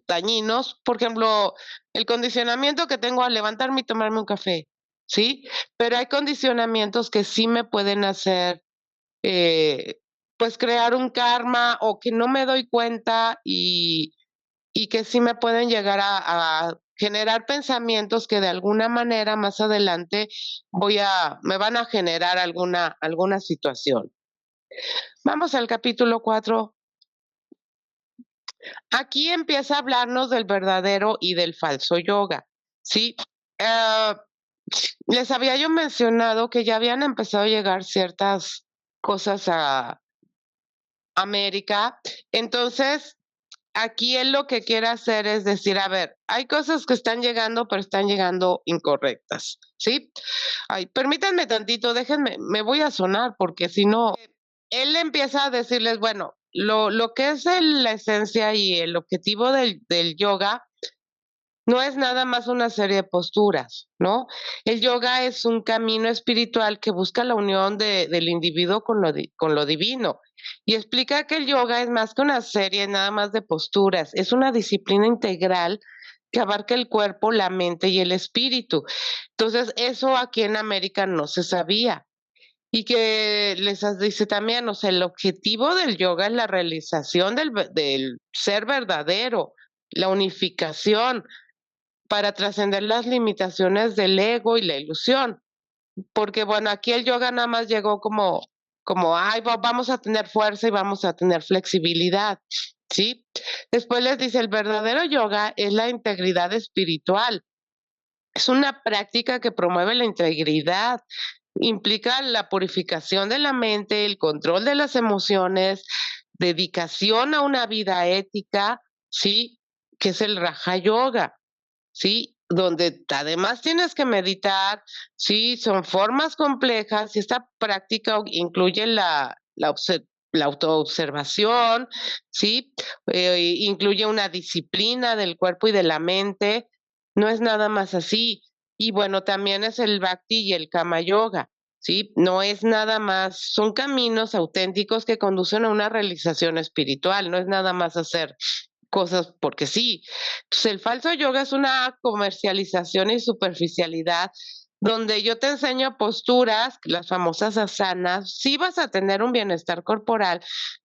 dañinos. Por ejemplo, el condicionamiento que tengo al levantarme y tomarme un café, ¿sí? Pero hay condicionamientos que sí me pueden hacer pues crear un karma o que no me doy cuenta y que sí me pueden llegar a generar pensamientos que de alguna manera más adelante me van a generar alguna situación. Vamos al capítulo 4. Aquí empieza a hablarnos del verdadero y del falso yoga, ¿sí? Les había yo mencionado que ya habían empezado a llegar ciertas cosas a América. Entonces, aquí él lo que quiere hacer es decir, a ver, hay cosas que están llegando, pero están llegando incorrectas, ¿sí? Ay, permítanme tantito, déjenme, me voy a sonar porque si no, él empieza a decirles, bueno, lo que es la esencia y el objetivo del yoga no es nada más una serie de posturas, ¿no? El yoga es un camino espiritual que busca la unión del individuo con lo divino. Y explica que el yoga es más que una serie nada más de posturas, es una disciplina integral que abarca el cuerpo, la mente y el espíritu. Entonces, eso aquí en América no se sabía. Y que dice también, o sea, el objetivo del yoga es la realización del ser verdadero, la unificación, para trascender las limitaciones del ego y la ilusión. Porque bueno, aquí el yoga nada más llegó como, ay, vamos a tener fuerza y vamos a tener flexibilidad, ¿sí? Después les dice, el verdadero yoga es la integridad espiritual. Es una práctica que promueve la integridad, implica la purificación de la mente, el control de las emociones, dedicación a una vida ética, ¿sí? Que es el Raja Yoga. ¿Sí? Donde además tienes que meditar, sí, son formas complejas y esta práctica incluye la autoobservación, ¿sí? Incluye una disciplina del cuerpo y de la mente, no es nada más así. Y bueno, también es el Bhakti y el Kama Yoga, ¿sí? No es nada más, son caminos auténticos que conducen a una realización espiritual, no es nada más hacer cosas porque sí. Pues el falso yoga es una comercialización y superficialidad donde yo te enseño posturas, las famosas asanas, sí vas a tener un bienestar corporal,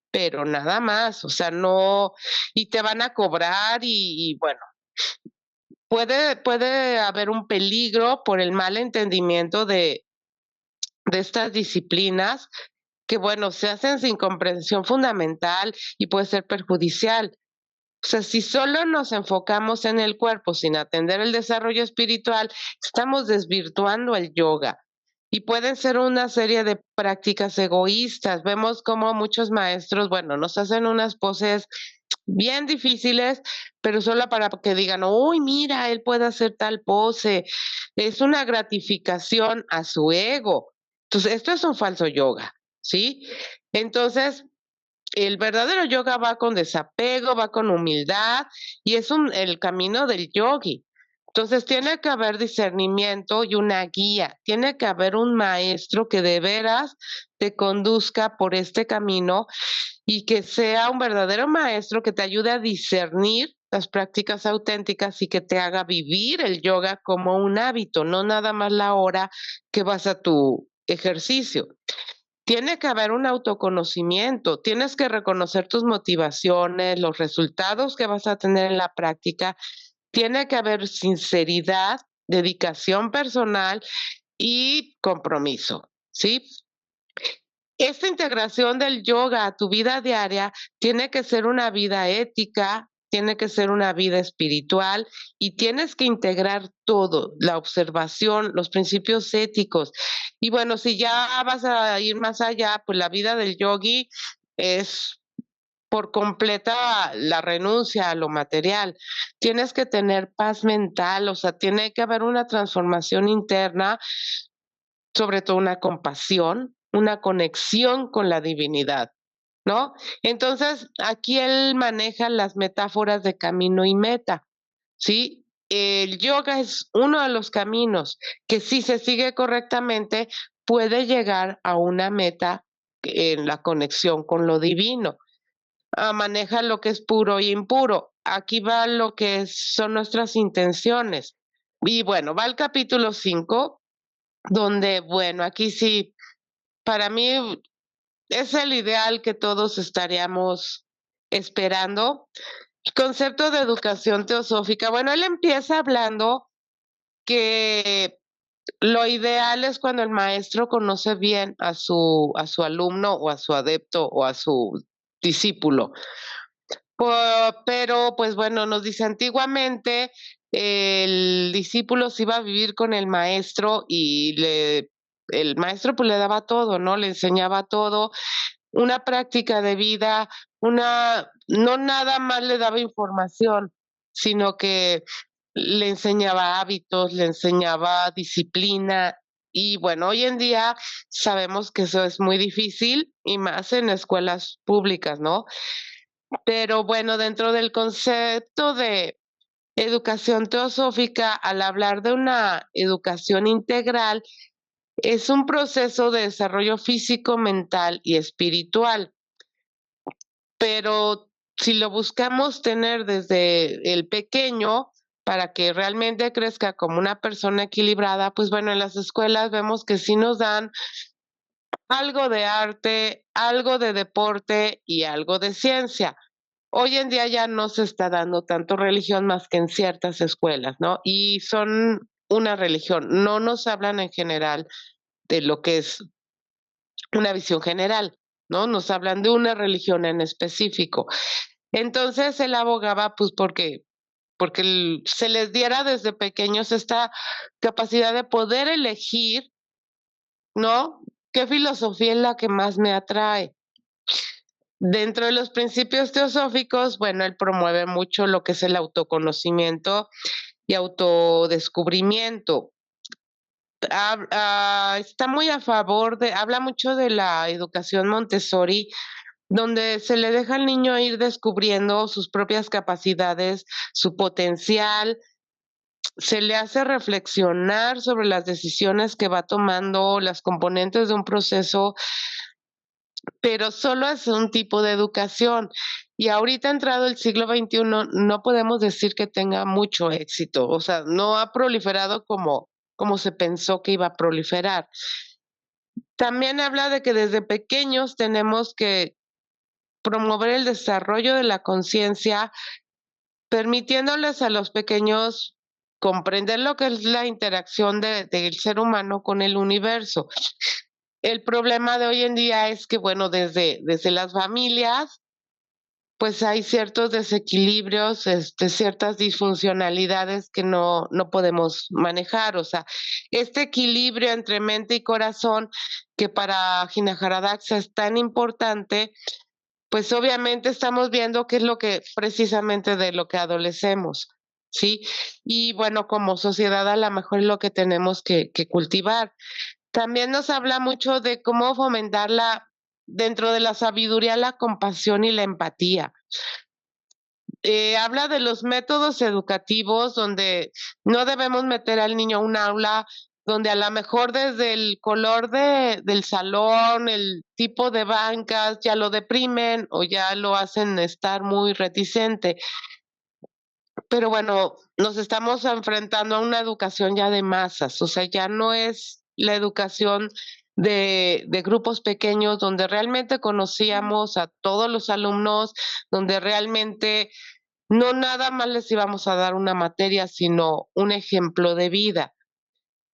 pero nada más, o sea, no, y te van a cobrar y bueno, puede haber un peligro por el mal entendimiento de estas disciplinas que, bueno, se hacen sin comprensión fundamental y puede ser perjudicial. O sea, si solo nos enfocamos en el cuerpo sin atender el desarrollo espiritual, estamos desvirtuando el yoga. Y pueden ser una serie de prácticas egoístas. Vemos como muchos maestros, bueno, nos hacen unas poses bien difíciles, pero solo para que digan, uy, mira, él puede hacer tal pose. Es una gratificación a su ego. Entonces, esto es un falso yoga, ¿sí? Entonces, el verdadero yoga va con desapego, va con humildad y es el camino del yogi. Entonces tiene que haber discernimiento y una guía, tiene que haber un maestro que de veras te conduzca por este camino y que sea un verdadero maestro que te ayude a discernir las prácticas auténticas y que te haga vivir el yoga como un hábito, no nada más la hora que vas a tu ejercicio. Tiene que haber un autoconocimiento, tienes que reconocer tus motivaciones, los resultados que vas a tener en la práctica tiene que haber sinceridad, dedicación personal y compromiso, ¿sí? Esta integración del yoga a tu vida diaria tiene que ser una vida ética, tiene que ser una vida espiritual y tienes que integrar todo, la observación, los principios éticos. Y bueno, si ya vas a ir más allá, pues la vida del yogi es por completa la renuncia a lo material. Tienes que tener paz mental, o sea, tiene que haber una transformación interna, sobre todo una compasión, una conexión con la divinidad, ¿no? Entonces, aquí él maneja las metáforas de camino y meta, ¿sí? El yoga es uno de los caminos que si se sigue correctamente puede llegar a una meta en la conexión con lo divino. Maneja lo que es puro y impuro. Aquí va lo que son nuestras intenciones. Y bueno, va el capítulo 5, donde, bueno, aquí sí, para mí es el ideal que todos estaríamos esperando. El concepto de educación teosófica. Bueno, él empieza hablando que lo ideal es cuando el maestro conoce bien a su alumno o a su adepto o a su discípulo. Pero, pues bueno, nos dice antiguamente el discípulo se iba a vivir con el maestro y el maestro pues le daba todo, ¿no? Le enseñaba todo, una práctica de vida, no nada más le daba información, sino que le enseñaba hábitos, le enseñaba disciplina. Y bueno, hoy en día sabemos que eso es muy difícil y más en escuelas públicas, ¿no? Pero bueno, dentro del concepto de educación teosófica, al hablar de una educación integral, es un proceso de desarrollo físico, mental y espiritual. Pero si lo buscamos tener desde el pequeño para que realmente crezca como una persona equilibrada, pues bueno, en las escuelas vemos que sí nos dan algo de arte, algo de deporte y algo de ciencia. Hoy en día ya no se está dando tanto religión más que en ciertas escuelas, ¿no? Y son una religión, no nos hablan en general de lo que es una visión general, ¿no? Nos hablan de una religión en específico. Entonces él abogaba, pues, porque se les diera desde pequeños esta capacidad de poder elegir, ¿no? ¿Qué filosofía es la que más me atrae? Dentro de los principios teosóficos, bueno, él promueve mucho lo que es el autoconocimiento y autodescubrimiento. Está muy a favor habla mucho de la educación Montessori, donde se le deja al niño ir descubriendo sus propias capacidades, su potencial, se le hace reflexionar sobre las decisiones que va tomando, las componentes de un proceso, pero solo es un tipo de educación. Y ahorita entrado el siglo XXI, no podemos decir que tenga mucho éxito, o sea, no ha proliferado como se pensó que iba a proliferar. También habla de que desde pequeños tenemos que promover el desarrollo de la conciencia, permitiéndoles a los pequeños comprender lo que es la interacción del ser humano con el universo. El problema de hoy en día es que, bueno, desde las familias, pues hay ciertos desequilibrios, ciertas disfuncionalidades que no podemos manejar. O sea, este equilibrio entre mente y corazón, que para Jinaja Daxa es tan importante, pues obviamente estamos viendo qué es lo que precisamente de lo que adolecemos, ¿sí? Y bueno, como sociedad a lo mejor es lo que tenemos que cultivar. También nos habla mucho de cómo fomentar dentro de la sabiduría, la compasión y la empatía. Habla de los métodos educativos donde no debemos meter al niño a un aula donde a lo mejor desde el color del salón, el tipo de bancas, ya lo deprimen o ya lo hacen estar muy reticente. Pero bueno, nos estamos enfrentando a una educación ya de masas, o sea, ya no es la educación de grupos pequeños donde realmente conocíamos a todos los alumnos, donde realmente no nada más les íbamos a dar una materia, sino un ejemplo de vida.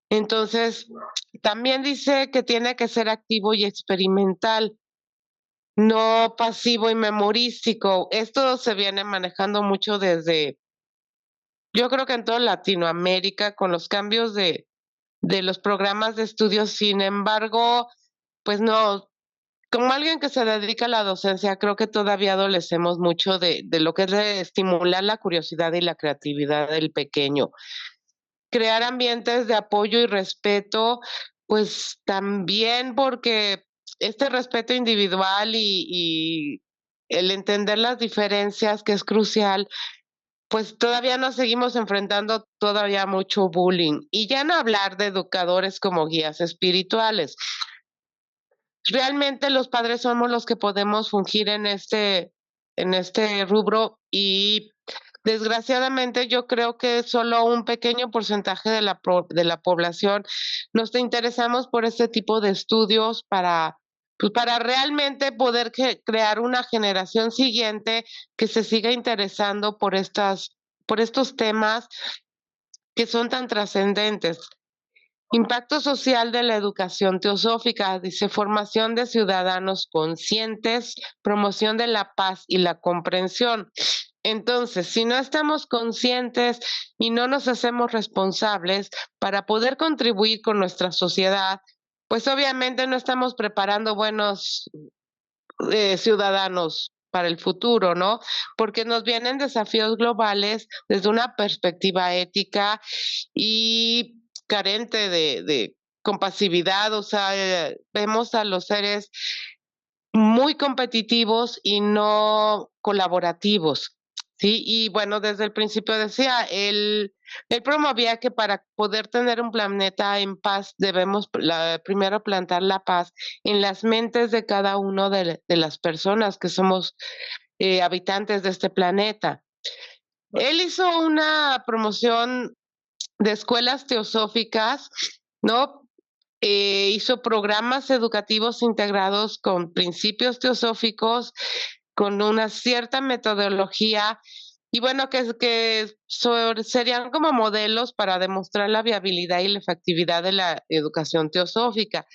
Entonces, también dice que tiene que ser activo y experimental, no pasivo y memorístico. Esto se viene manejando mucho desde, yo creo que en toda Latinoamérica, con los cambios de los programas de estudios. Sin embargo, pues no, como alguien que se dedica a la docencia, creo que todavía adolecemos mucho de lo que es de estimular la curiosidad y la creatividad del pequeño. Crear ambientes de apoyo y respeto, pues también porque este respeto individual y el entender las diferencias, que es crucial, pues todavía nos seguimos enfrentando todavía mucho bullying. Y ya no hablar de educadores como guías espirituales. Realmente los padres somos los que podemos fungir en este rubro y desgraciadamente yo creo que solo un pequeño porcentaje de la población nos interesamos por este tipo de estudios para, pues para realmente poder crear una generación siguiente que se siga interesando por estos temas que son tan trascendentes. Impacto social de la educación teosófica, dice formación de ciudadanos conscientes, promoción de la paz y la comprensión. Entonces, si no estamos conscientes y no nos hacemos responsables para poder contribuir con nuestra sociedad, pues obviamente no estamos preparando buenos ciudadanos para el futuro, ¿no? Porque nos vienen desafíos globales desde una perspectiva ética y carente de compasividad, o sea, vemos a los seres muy competitivos y no colaborativos, ¿sí? Y bueno, desde el principio decía, él promovía que para poder tener un planeta en paz debemos primero plantar la paz en las mentes de cada uno de las personas que somos habitantes de este planeta. Él hizo una promoción de escuelas teosóficas, ¿no? Hizo programas educativos integrados con principios teosóficos, con una cierta metodología, y bueno, serían como modelos para demostrar la viabilidad y la efectividad de la educación teosófica.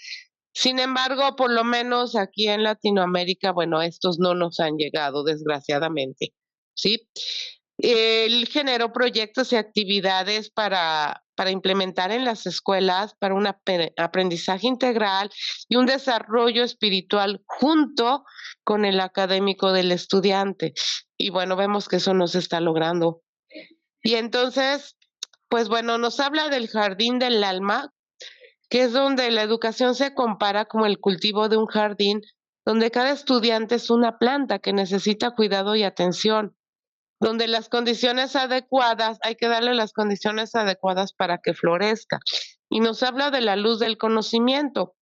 Sin embargo, por lo menos aquí en Latinoamérica, bueno, estos no nos han llegado, desgraciadamente, ¿sí? Él generó proyectos y actividades para implementar en las escuelas, para un aprendizaje integral y un desarrollo espiritual junto con el académico del estudiante. Y bueno, vemos que eso no se está logrando. Y entonces, pues bueno, nos habla del jardín del alma, que es donde la educación se compara como el cultivo de un jardín, donde cada estudiante es una planta que necesita cuidado y atención, donde las condiciones adecuadas, hay que darle las condiciones adecuadas para que florezca. Y nos habla de la luz del conocimiento.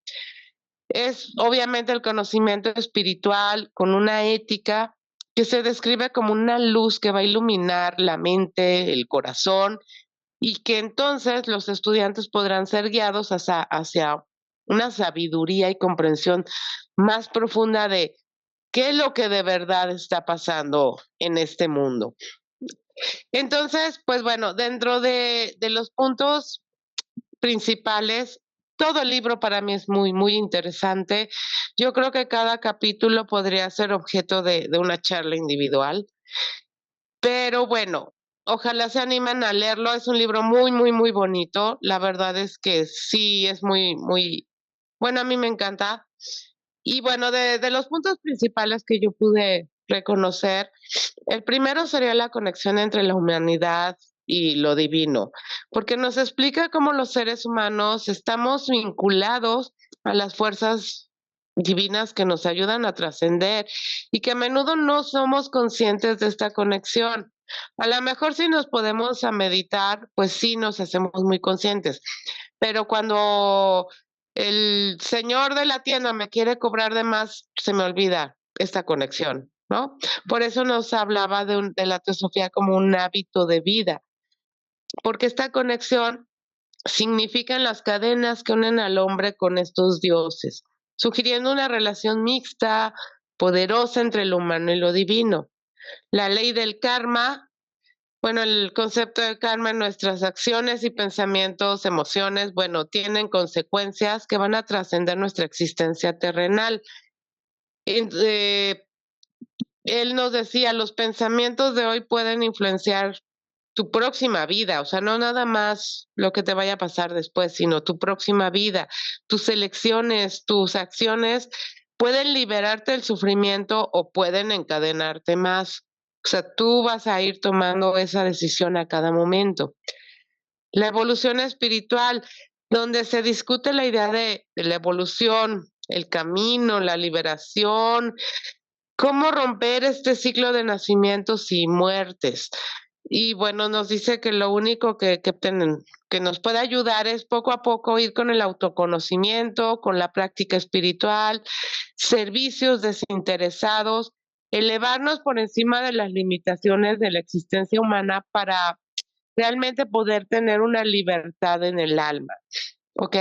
Es obviamente el conocimiento espiritual con una ética que se describe como una luz que va a iluminar la mente, el corazón, y que entonces los estudiantes podrán ser guiados hacia una sabiduría y comprensión más profunda de qué es lo que de verdad está pasando en este mundo. Entonces, pues bueno, dentro de los puntos principales, todo el libro para mí es muy, muy interesante. Yo creo que cada capítulo podría ser objeto de una charla individual, pero bueno, ojalá se animen a leerlo. Es un libro muy, muy, muy bonito. La verdad es que sí, es muy, muy, bueno, a mí me encanta. Y bueno, de los puntos principales que yo pude reconocer, el primero sería la conexión entre la humanidad y lo divino, porque nos explica cómo los seres humanos estamos vinculados a las fuerzas divinas que nos ayudan a trascender y que a menudo no somos conscientes de esta conexión. A lo mejor si nos podemos a meditar, pues sí nos hacemos muy conscientes, pero cuando el señor de la tienda me quiere cobrar de más, se me olvida esta conexión, ¿no? Por eso nos hablaba de la teosofía como un hábito de vida, porque esta conexión significan las cadenas que unen al hombre con estos dioses, sugiriendo una relación mixta, poderosa entre lo humano y lo divino. La ley del karma Bueno, el concepto de karma, nuestras acciones y pensamientos, emociones, bueno, tienen consecuencias que van a trascender nuestra existencia terrenal. En- eh, Él nos decía, los pensamientos de hoy pueden influenciar tu próxima vida, o sea, no nada más lo que te vaya a pasar después, sino tu próxima vida. Tus elecciones, tus acciones pueden liberarte del sufrimiento o pueden encadenarte más. O sea, tú vas a ir tomando esa decisión a cada momento. La evolución espiritual, donde se discute la idea de la evolución, el camino, la liberación, cómo romper este ciclo de nacimientos y muertes. Y bueno, nos dice que lo único que nos puede ayudar es poco a poco ir con el autoconocimiento, con la práctica espiritual, servicios desinteresados, elevarnos por encima de las limitaciones de la existencia humana para realmente poder tener una libertad en el alma, ¿ok?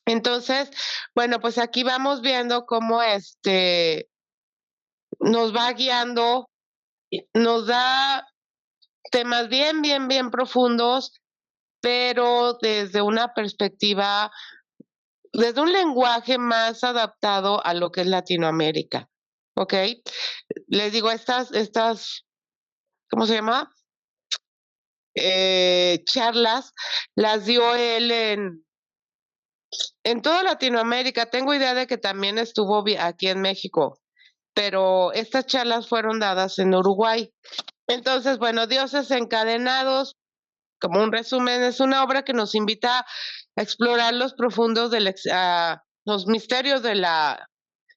Entonces, bueno, pues aquí vamos viendo cómo nos va guiando, nos da temas bien profundos, pero desde una perspectiva, desde un lenguaje más adaptado a lo que es Latinoamérica, ¿ok? Les digo, ¿cómo se llama? Charlas las dio él en toda Latinoamérica. Tengo idea de que también estuvo aquí en México, pero estas charlas fueron dadas en Uruguay. Entonces, bueno, Dioses Encadenados, como un resumen, es una obra que nos invita a explorar los profundos los misterios de la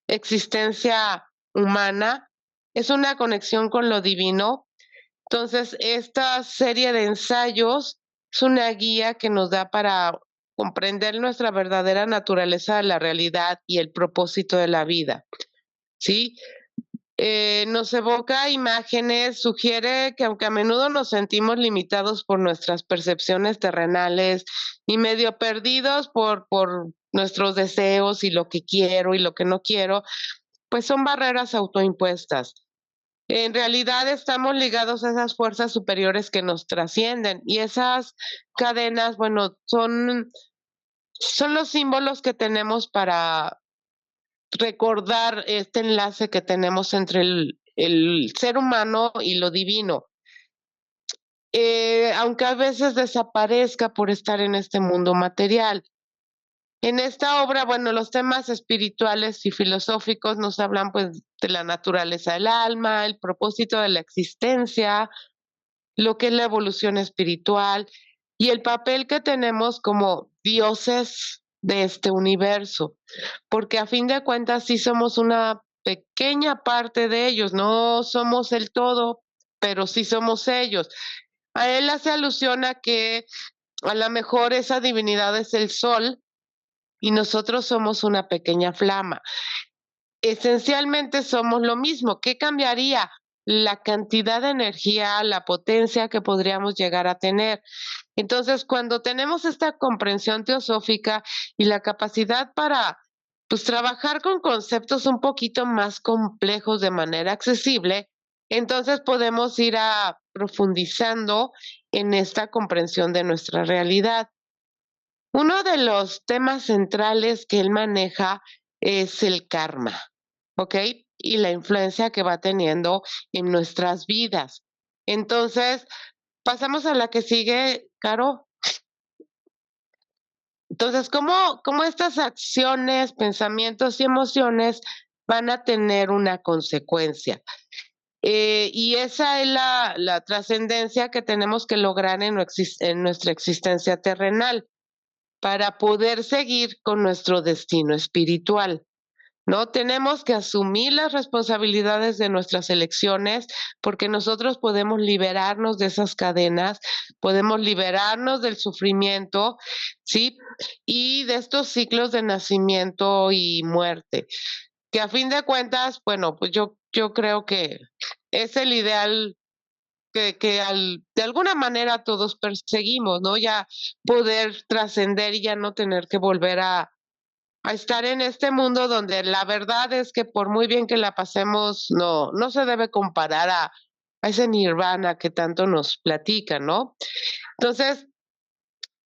existencia humana. Es una conexión con lo divino. Entonces, esta serie de ensayos es una guía que nos da para comprender nuestra verdadera naturaleza de la realidad y el propósito de la vida, ¿sí? Nos evoca imágenes, sugiere que aunque a menudo nos sentimos limitados por nuestras percepciones terrenales y medio perdidos por nuestros deseos y lo que quiero y lo que no quiero, pues son barreras autoimpuestas. En realidad estamos ligados a esas fuerzas superiores que nos trascienden y esas cadenas, bueno, son los símbolos que tenemos para recordar este enlace que tenemos entre el ser humano y lo divino. Aunque a veces desaparezca por estar en este mundo material. En esta obra, bueno, los temas espirituales y filosóficos nos hablan pues de la naturaleza del alma, el propósito de la existencia, lo que es la evolución espiritual y el papel que tenemos como dioses de este universo, porque a fin de cuentas sí somos una pequeña parte de ellos, no somos el todo, pero sí somos ellos. A él hace alusión a que a lo mejor esa divinidad es el sol y nosotros somos una pequeña flama. Esencialmente somos lo mismo. ¿Qué cambiaría? La cantidad de energía, la potencia que podríamos llegar a tener. Entonces, cuando tenemos esta comprensión teosófica y la capacidad para pues trabajar con conceptos un poquito más complejos de manera accesible, entonces podemos ir profundizando en esta comprensión de nuestra realidad. Uno de los temas centrales que él maneja es el karma, ¿ok? Y la influencia que va teniendo en nuestras vidas. Entonces, pasamos a la que sigue, Caro. Entonces, ¿cómo estas acciones, pensamientos y emociones van a tener una consecuencia? Y esa es la trascendencia que tenemos que lograr en nuestra existencia terrenal para poder seguir con nuestro destino espiritual, ¿no? Tenemos que asumir las responsabilidades de nuestras elecciones porque nosotros podemos liberarnos de esas cadenas, podemos liberarnos del sufrimiento, ¿sí? Y de estos ciclos de nacimiento y muerte, que a fin de cuentas, bueno, pues yo creo que es el ideal de alguna manera todos perseguimos, ¿no? Ya poder trascender y ya no tener que volver a estar en este mundo donde la verdad es que por muy bien que la pasemos, no se debe comparar a ese nirvana que tanto nos platican, ¿no? Entonces,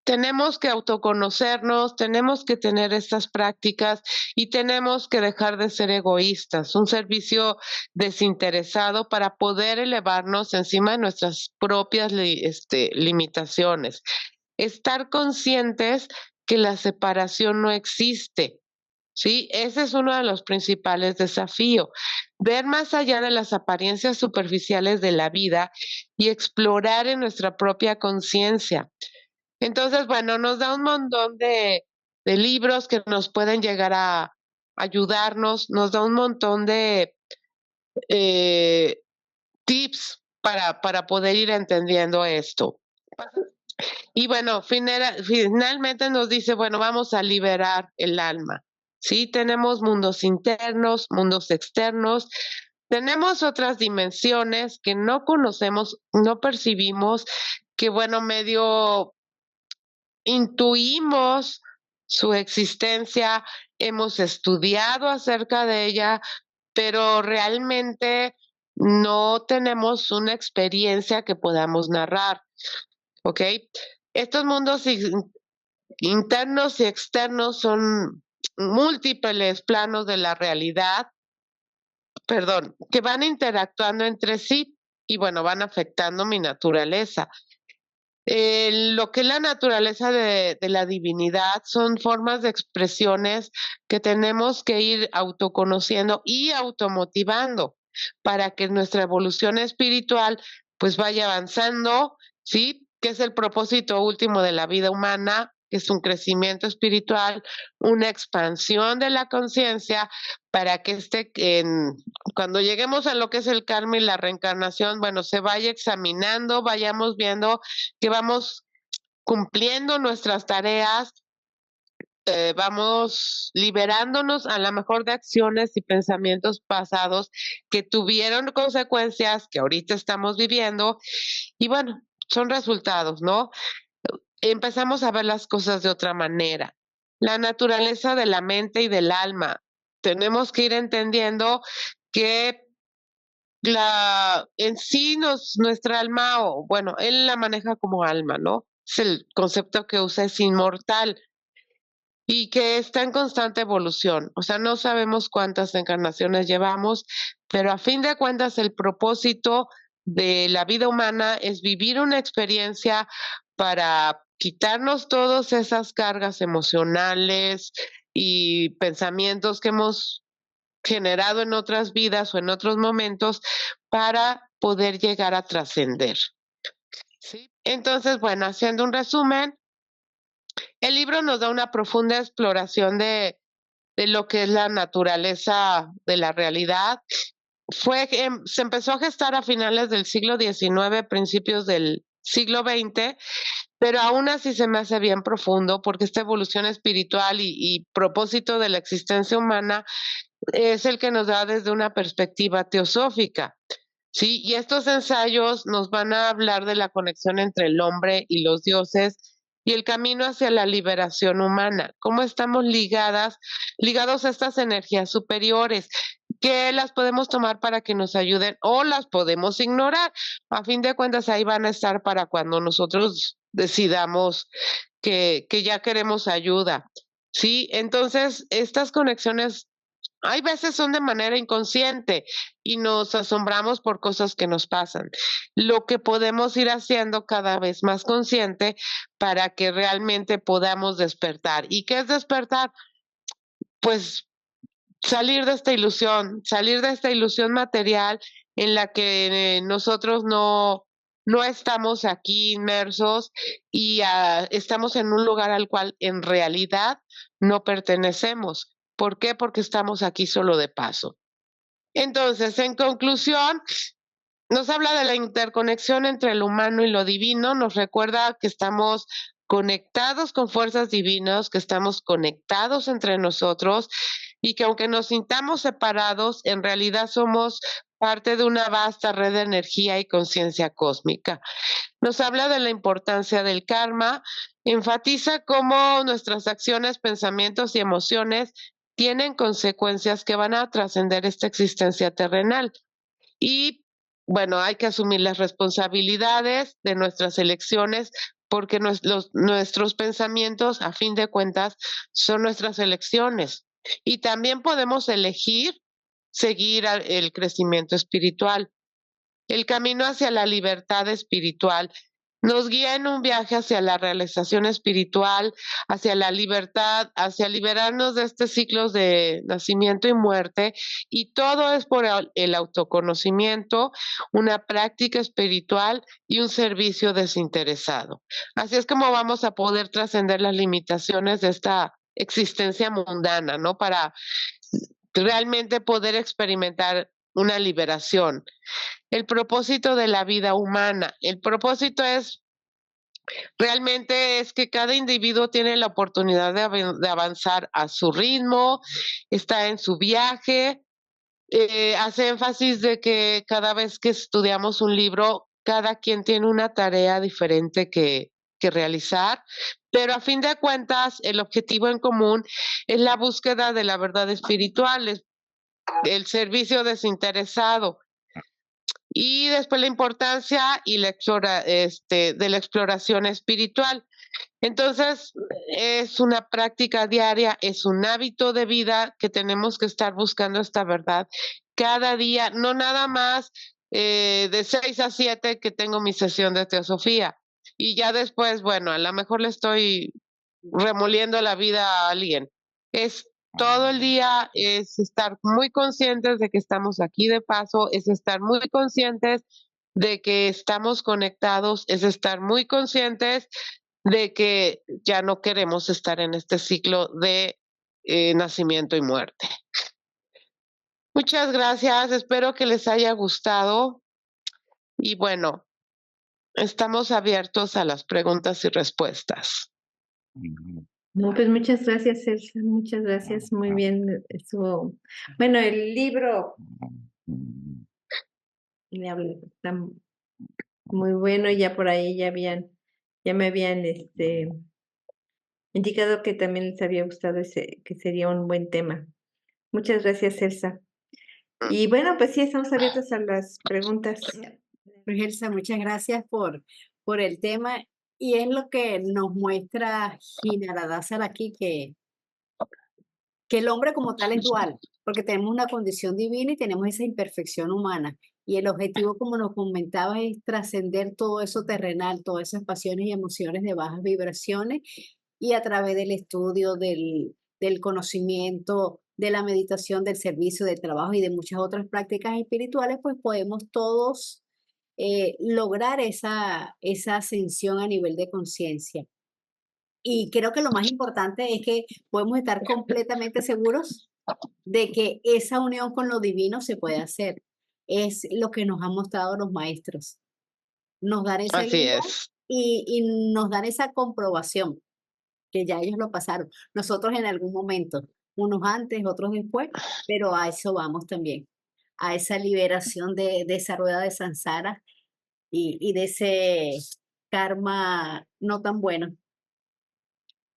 tenemos que autoconocernos, tenemos que tener estas prácticas y tenemos que dejar de ser egoístas, un servicio desinteresado para poder elevarnos encima de nuestras propias limitaciones. Estar conscientes que la separación no existe. Sí, ese es uno de los principales desafíos. Ver más allá de las apariencias superficiales de la vida y explorar en nuestra propia conciencia. Entonces, bueno, nos da un montón de libros que nos pueden llegar a ayudarnos, nos da un montón de tips para poder ir entendiendo esto. Y bueno, finalmente nos dice, bueno, vamos a liberar el alma. Sí, tenemos mundos internos, mundos externos, tenemos otras dimensiones que no conocemos, no percibimos, que bueno, medio intuimos su existencia, hemos estudiado acerca de ella, pero realmente no tenemos una experiencia que podamos narrar, ¿ok? Estos mundos internos y externos son múltiples planos de la realidad, perdón, que van interactuando entre sí y bueno, van afectando mi naturaleza. Lo que es la naturaleza de la divinidad son formas de expresiones que tenemos que ir autoconociendo y automotivando para que nuestra evolución espiritual pues vaya avanzando, ¿sí? Que es el propósito último de la vida humana, que es un crecimiento espiritual, una expansión de la conciencia para que cuando lleguemos a lo que es el karma y la reencarnación, bueno, se vaya examinando, vayamos viendo que vamos cumpliendo nuestras tareas, vamos liberándonos a lo mejor de acciones y pensamientos pasados que tuvieron consecuencias que ahorita estamos viviendo y bueno, son resultados, ¿no? Empezamos a ver las cosas de otra manera. La naturaleza de la mente y del alma. Tenemos que ir entendiendo que en sí nuestra alma, o bueno, él la maneja como alma, ¿no? Es el concepto que usa, es inmortal y que está en constante evolución. O sea, no sabemos cuántas encarnaciones llevamos, pero a fin de cuentas el propósito de la vida humana es vivir una experiencia para quitarnos todas esas cargas emocionales y pensamientos que hemos generado en otras vidas o en otros momentos para poder llegar a trascender. ¿Sí? Entonces, bueno, haciendo un resumen, el libro nos da una profunda exploración de lo que es la naturaleza de la realidad. Se empezó a gestar a finales del siglo XIX, principios del siglo XX, pero aún así se me hace bien profundo porque esta evolución espiritual y propósito de la existencia humana es el que nos da desde una perspectiva teosófica. Sí, y estos ensayos nos van a hablar de la conexión entre el hombre y los dioses y el camino hacia la liberación humana, cómo estamos ligados a estas energías superiores, que las podemos tomar para que nos ayuden o las podemos ignorar. A fin de cuentas, ahí van a estar para cuando nosotros decidamos que ya queremos ayuda. Sí, entonces estas conexiones hay veces son de manera inconsciente y nos asombramos por cosas que nos pasan. Lo que podemos ir haciendo cada vez más consciente para que realmente podamos despertar. ¿Y qué es despertar? Pues salir de esta ilusión material en la que nosotros no estamos aquí inmersos y estamos en un lugar al cual en realidad no pertenecemos. ¿Por qué? Porque estamos aquí solo de paso. Entonces, en conclusión, nos habla de la interconexión entre lo humano y lo divino, nos recuerda que estamos conectados con fuerzas divinas, que estamos conectados entre nosotros y que aunque nos sintamos separados, en realidad somos parte de una vasta red de energía y conciencia cósmica. Nos habla de la importancia del karma, enfatiza cómo nuestras acciones, pensamientos y emociones tienen consecuencias que van a trascender esta existencia terrenal. Y bueno, hay que asumir las responsabilidades de nuestras elecciones porque nuestros pensamientos, a fin de cuentas, son nuestras elecciones. Y también podemos elegir seguir el crecimiento espiritual. El camino hacia la libertad espiritual nos guía en un viaje hacia la realización espiritual, hacia la libertad, hacia liberarnos de este ciclo de nacimiento y muerte, y todo es por el autoconocimiento, una práctica espiritual y un servicio desinteresado. Así es como vamos a poder trascender las limitaciones de esta existencia mundana, ¿no? Para realmente poder experimentar una liberación. El propósito de la vida humana. El propósito realmente es que cada individuo tiene la oportunidad de avanzar a su ritmo, está en su viaje, hace énfasis de que cada vez que estudiamos un libro, cada quien tiene una tarea diferente que realizar, pero a fin de cuentas el objetivo en común es la búsqueda de la verdad espiritual, el servicio desinteresado. Y después la importancia y de la exploración espiritual. Entonces, es una práctica diaria, es un hábito de vida que tenemos que estar buscando esta verdad cada día, no nada más de 6 a 7 que tengo mi sesión de teosofía. Y ya después, bueno, a lo mejor le estoy remoliendo la vida a alguien. Es todo el día, es estar muy conscientes de que estamos aquí de paso, es estar muy conscientes de que estamos conectados, es estar muy conscientes de que ya no queremos estar en este ciclo de nacimiento y muerte. Muchas gracias, espero que les haya gustado y bueno, estamos abiertos a las preguntas y respuestas. No, pues muchas gracias, Elsa, muchas gracias, muy bien. Estuvo, bueno, el libro está muy bueno, ya por ahí ya me habían indicado que también les había gustado que sería un buen tema. Muchas gracias, Elsa. Y bueno, pues sí, estamos abiertos a las preguntas. Pues, Elsa, muchas gracias por el tema. Y es lo que nos muestra Ginara aquí, que el hombre como tal es dual, porque tenemos una condición divina y tenemos esa imperfección humana. Y el objetivo, como nos comentabas, es trascender todo eso terrenal, todas esas pasiones y emociones de bajas vibraciones, y a través del estudio, del conocimiento, de la meditación, del servicio, del trabajo y de muchas otras prácticas espirituales, pues podemos todos lograr esa ascensión a nivel de conciencia. Y creo que lo más importante es que podemos estar completamente seguros de que esa unión con lo divino se puede hacer. Es lo que nos han mostrado los maestros. Nos dan esa Así guía es. y nos dan esa comprobación, que ya ellos lo pasaron. Nosotros en algún momento, unos antes, otros después, pero a eso vamos también, a esa liberación de esa rueda de samsara y de ese karma no tan bueno,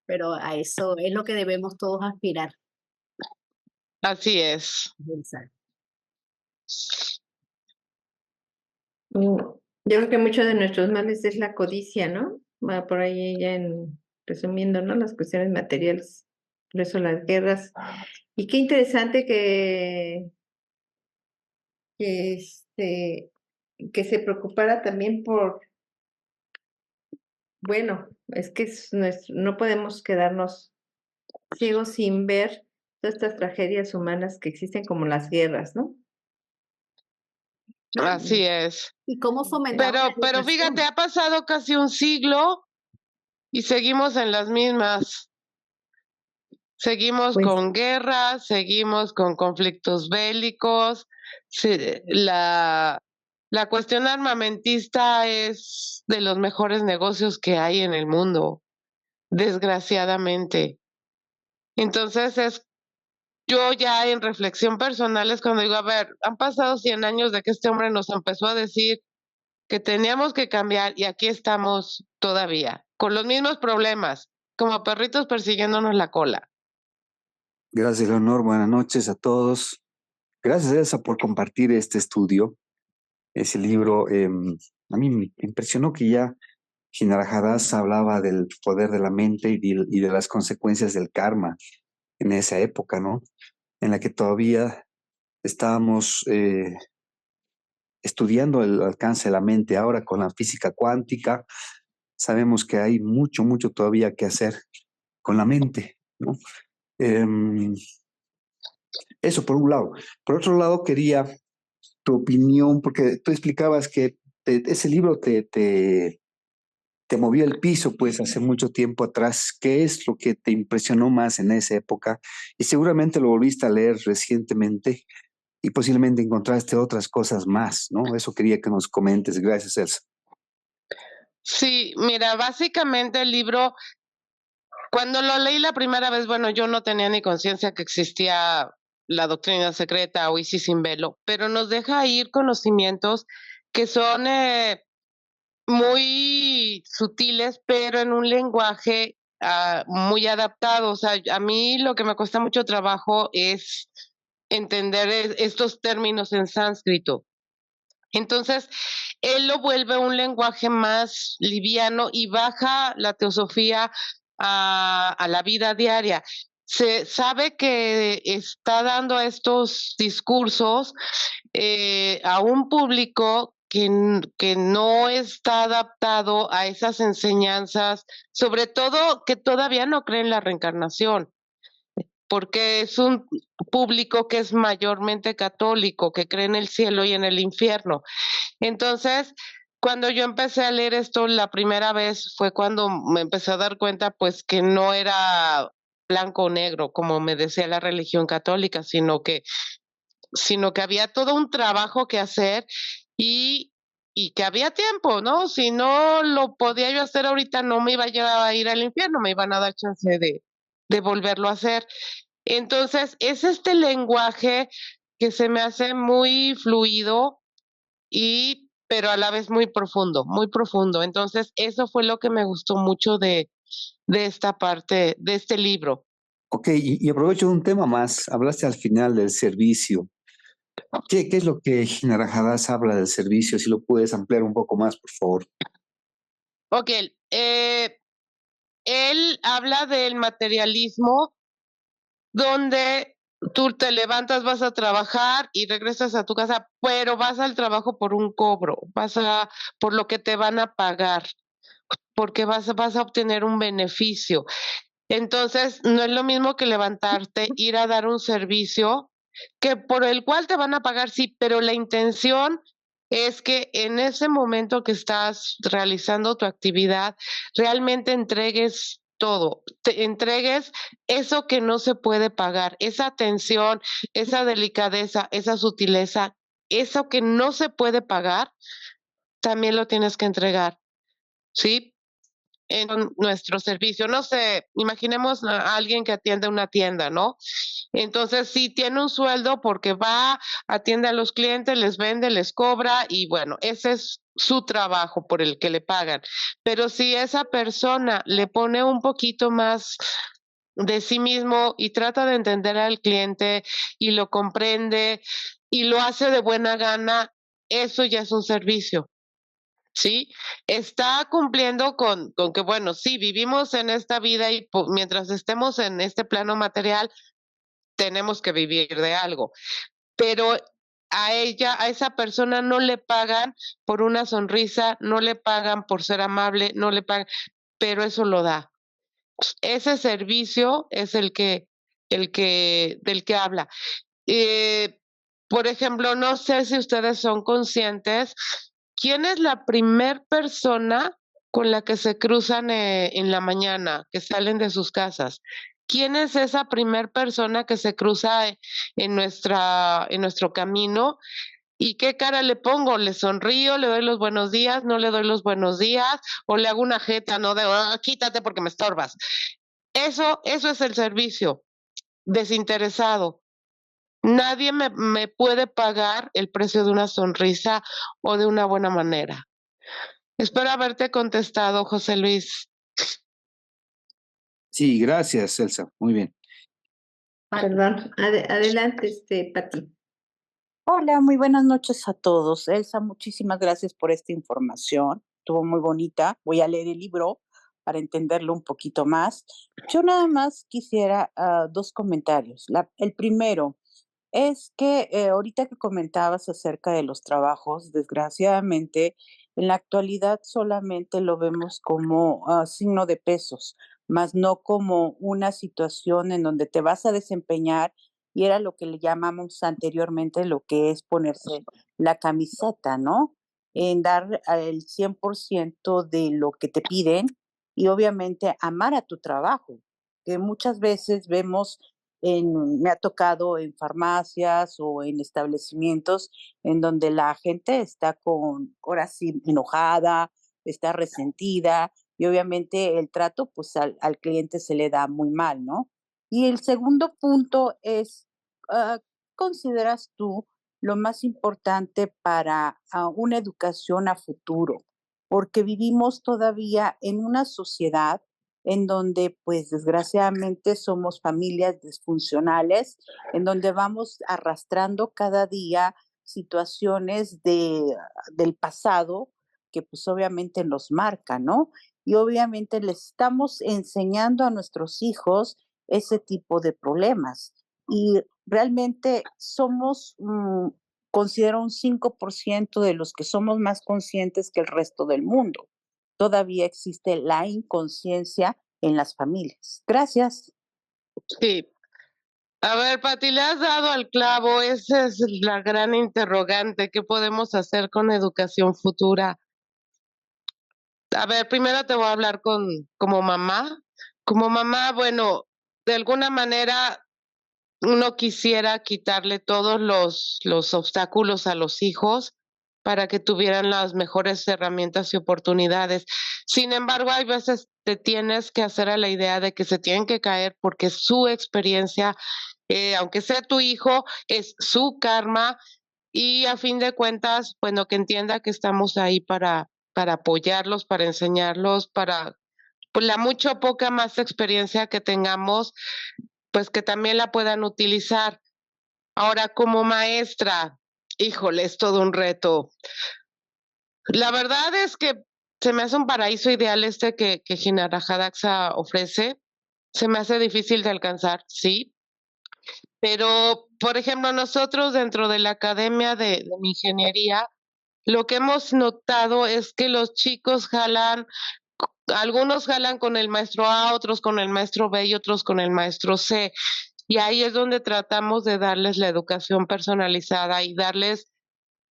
pero a eso es lo que debemos todos aspirar. Así es. Yo creo que muchos de nuestros males es la codicia, ¿no? Va por ahí ya resumiendo, ¿no? Las cuestiones materiales, por eso las guerras. Y qué interesante que que se preocupara también bueno, es que no podemos quedarnos ciegos sin ver todas estas tragedias humanas que existen como las guerras, ¿no? Así es. ¿Y cómo fomentamos la Pero fíjate, educación? ha pasado casi un siglo y seguimos en las mismas. Seguimos Pues con guerras, seguimos con conflictos bélicos. La cuestión armamentista es de los mejores negocios que hay en el mundo, desgraciadamente. Entonces yo ya en reflexión personal es cuando digo, a ver, han pasado 100 años de que este hombre nos empezó a decir que teníamos que cambiar y aquí estamos todavía, con los mismos problemas, como perritos persiguiéndonos la cola. Gracias, Leonor. Buenas noches a todos. Gracias, Elsa, por compartir este estudio. ese libro. A mí me impresionó que ya Shinra Hadas hablaba del poder de la mente y de las consecuencias del karma en esa época, ¿no? En la que todavía estábamos estudiando el alcance de la mente. Ahora con la física cuántica sabemos que hay mucho, mucho todavía que hacer con la mente, ¿no? Eso por un lado. Por otro lado, quería tu opinión, porque tú explicabas que ese libro te movió el piso, pues, hace mucho tiempo atrás. ¿Qué es lo que te impresionó más en esa época? Y seguramente lo volviste a leer recientemente y posiblemente encontraste otras cosas más, ¿no? Eso quería que nos comentes. Gracias, Elsa. Sí, mira, básicamente el libro, cuando lo leí la primera vez, bueno, yo no tenía ni conciencia que existía la doctrina secreta o Isis sin velo, pero nos deja ir conocimientos que son muy sutiles, pero en un lenguaje muy adaptado. O sea, a mí lo que me cuesta mucho trabajo es entender estos términos en sánscrito. Entonces, él lo vuelve un lenguaje más liviano y baja la teosofía a la vida diaria. Se sabe que está dando estos discursos a un público que no está adaptado a esas enseñanzas, sobre todo que todavía no cree en la reencarnación, porque es un público que es mayormente católico, que cree en el cielo y en el infierno. Entonces, cuando yo empecé a leer esto la primera vez fue cuando me empecé a dar cuenta, pues, que no era blanco o negro, como me decía la religión católica, sino que había todo un trabajo que hacer y, y que había tiempo, ¿no? Si no lo podía yo hacer ahorita, no me iba yo a ir al infierno, me iban a dar chance de volverlo a hacer. Entonces, es este lenguaje que se me hace muy fluido pero a la vez muy profundo, muy profundo. Entonces, eso fue lo que me gustó mucho de esta parte, de este libro. Ok, y aprovecho un tema más. Hablaste al final del servicio. ¿Qué es lo que Shinra Hadas habla del servicio? Si lo puedes ampliar un poco más, por favor. Ok, él habla del materialismo donde tú te levantas, vas a trabajar y regresas a tu casa, pero vas al trabajo por un cobro, por lo que te van a pagar, porque vas a obtener un beneficio. Entonces, no es lo mismo que levantarte, ir a dar un servicio que por el cual te van a pagar, sí, pero la intención es que en ese momento que estás realizando tu actividad, realmente entregues todo, te entregues eso que no se puede pagar, esa atención, esa delicadeza, esa sutileza, eso que no se puede pagar, también lo tienes que entregar, ¿sí? En nuestro servicio. No sé, imaginemos a alguien que atiende una tienda, ¿no? Entonces, sí tiene un sueldo porque va, atiende a los clientes, les vende, les cobra y bueno, ese es su trabajo por el que le pagan. Pero si esa persona le pone un poquito más de sí mismo y trata de entender al cliente y lo comprende y lo hace de buena gana, eso ya es un servicio. ¿Sí? Está cumpliendo con que, bueno, sí, vivimos en esta vida y mientras estemos en este plano material, tenemos que vivir de algo, pero a esa persona no le pagan por una sonrisa, no le pagan por ser amable, no le pagan, pero eso lo da. Ese servicio es del que habla. Eh, por ejemplo, no sé si ustedes son conscientes, ¿quién es la primer persona con la que se cruzan en la mañana, que salen de sus casas? ¿Quién es esa primer persona que se cruza en nuestro camino? ¿Y qué cara le pongo? ¿Le sonrío? ¿Le doy los buenos días? ¿No le doy los buenos días? ¿O le hago una jeta, no de, quítate porque me estorbas? Eso es el servicio desinteresado. Nadie me puede pagar el precio de una sonrisa o de una buena manera. Espero haberte contestado, José Luis. Sí, gracias, Elsa. Muy bien. Perdón, adelante, Pati. Hola, muy buenas noches a todos. Elsa, muchísimas gracias por esta información. Estuvo muy bonita. Voy a leer el libro para entenderlo un poquito más. Yo nada más quisiera dos comentarios. El primero es que ahorita que comentabas acerca de los trabajos, desgraciadamente, en la actualidad solamente lo vemos como signo de pesos, más no como una situación en donde te vas a desempeñar y era lo que le llamamos anteriormente lo que es ponerse la camiseta, ¿no? En dar el 100% de lo que te piden y obviamente amar a tu trabajo, que muchas veces vemos me ha tocado en farmacias o en establecimientos en donde la gente está ahora sí, enojada, está resentida y obviamente el trato pues al cliente se le da muy mal, ¿no? Y el segundo punto es, ah, ¿consideras tú lo más importante para una educación a futuro? Porque vivimos todavía en una sociedad en donde pues desgraciadamente somos familias disfuncionales, en donde vamos arrastrando cada día situaciones del pasado que pues obviamente nos marcan, ¿no? Y obviamente les estamos enseñando a nuestros hijos ese tipo de problemas. Y realmente somos, considero un 5% de los que somos más conscientes que el resto del mundo. Todavía existe la inconsciencia en las familias. Gracias. Sí. A ver, Pati, le has dado al clavo. Esa es la gran interrogante. ¿Qué podemos hacer con educación futura? A ver, primero te voy a hablar como mamá. Como mamá, bueno, de alguna manera uno quisiera quitarle todos los obstáculos a los hijos para que tuvieran las mejores herramientas y oportunidades. Sin embargo, hay veces te tienes que hacer a la idea de que se tienen que caer porque su experiencia, aunque sea tu hijo, es su karma y a fin de cuentas, bueno, que entienda que estamos ahí para apoyarlos, para enseñarlos, para pues, la mucha o poca más experiencia que tengamos, pues que también la puedan utilizar. Ahora, como maestra, híjole, es todo un reto. La verdad es que se me hace un paraíso ideal este que Jinarajadaxa ofrece. Se me hace difícil de alcanzar, sí, pero, por ejemplo, nosotros dentro de la academia de mi ingeniería, lo que hemos notado es que los chicos jalan, algunos jalan con el maestro A, otros con el maestro B y otros con el maestro C. Y ahí es donde tratamos de darles la educación personalizada y darles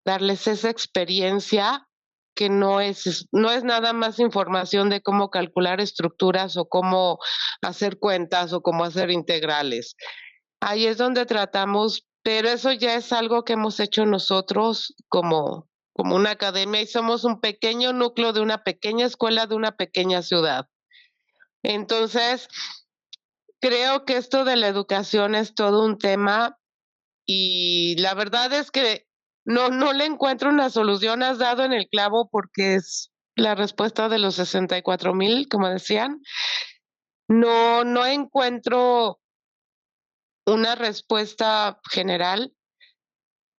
esa experiencia que no es nada más información de cómo calcular estructuras o cómo hacer cuentas o cómo hacer integrales. Ahí es donde tratamos, pero eso ya es algo que hemos hecho nosotros como una academia y somos un pequeño núcleo de una pequeña escuela de una pequeña ciudad. Entonces, creo que esto de la educación es todo un tema y la verdad es que no le encuentro una solución. Has dado en el clavo porque es la respuesta de los 64,000, como decían. No encuentro una respuesta general,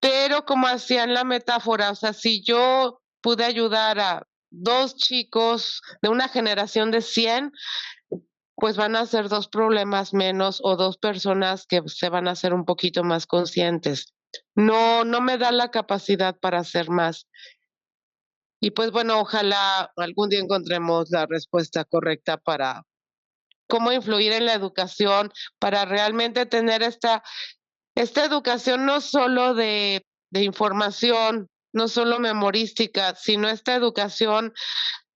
pero como hacían la metáfora, o sea, si yo pude ayudar a 2 chicos de una generación de 100, pues van a ser 2 problemas menos o 2 personas que se van a hacer un poquito más conscientes. No me da la capacidad para hacer más. Y pues bueno, ojalá algún día encontremos la respuesta correcta para cómo influir en la educación, para realmente tener esta educación no solo de información, no solo memorística, sino esta educación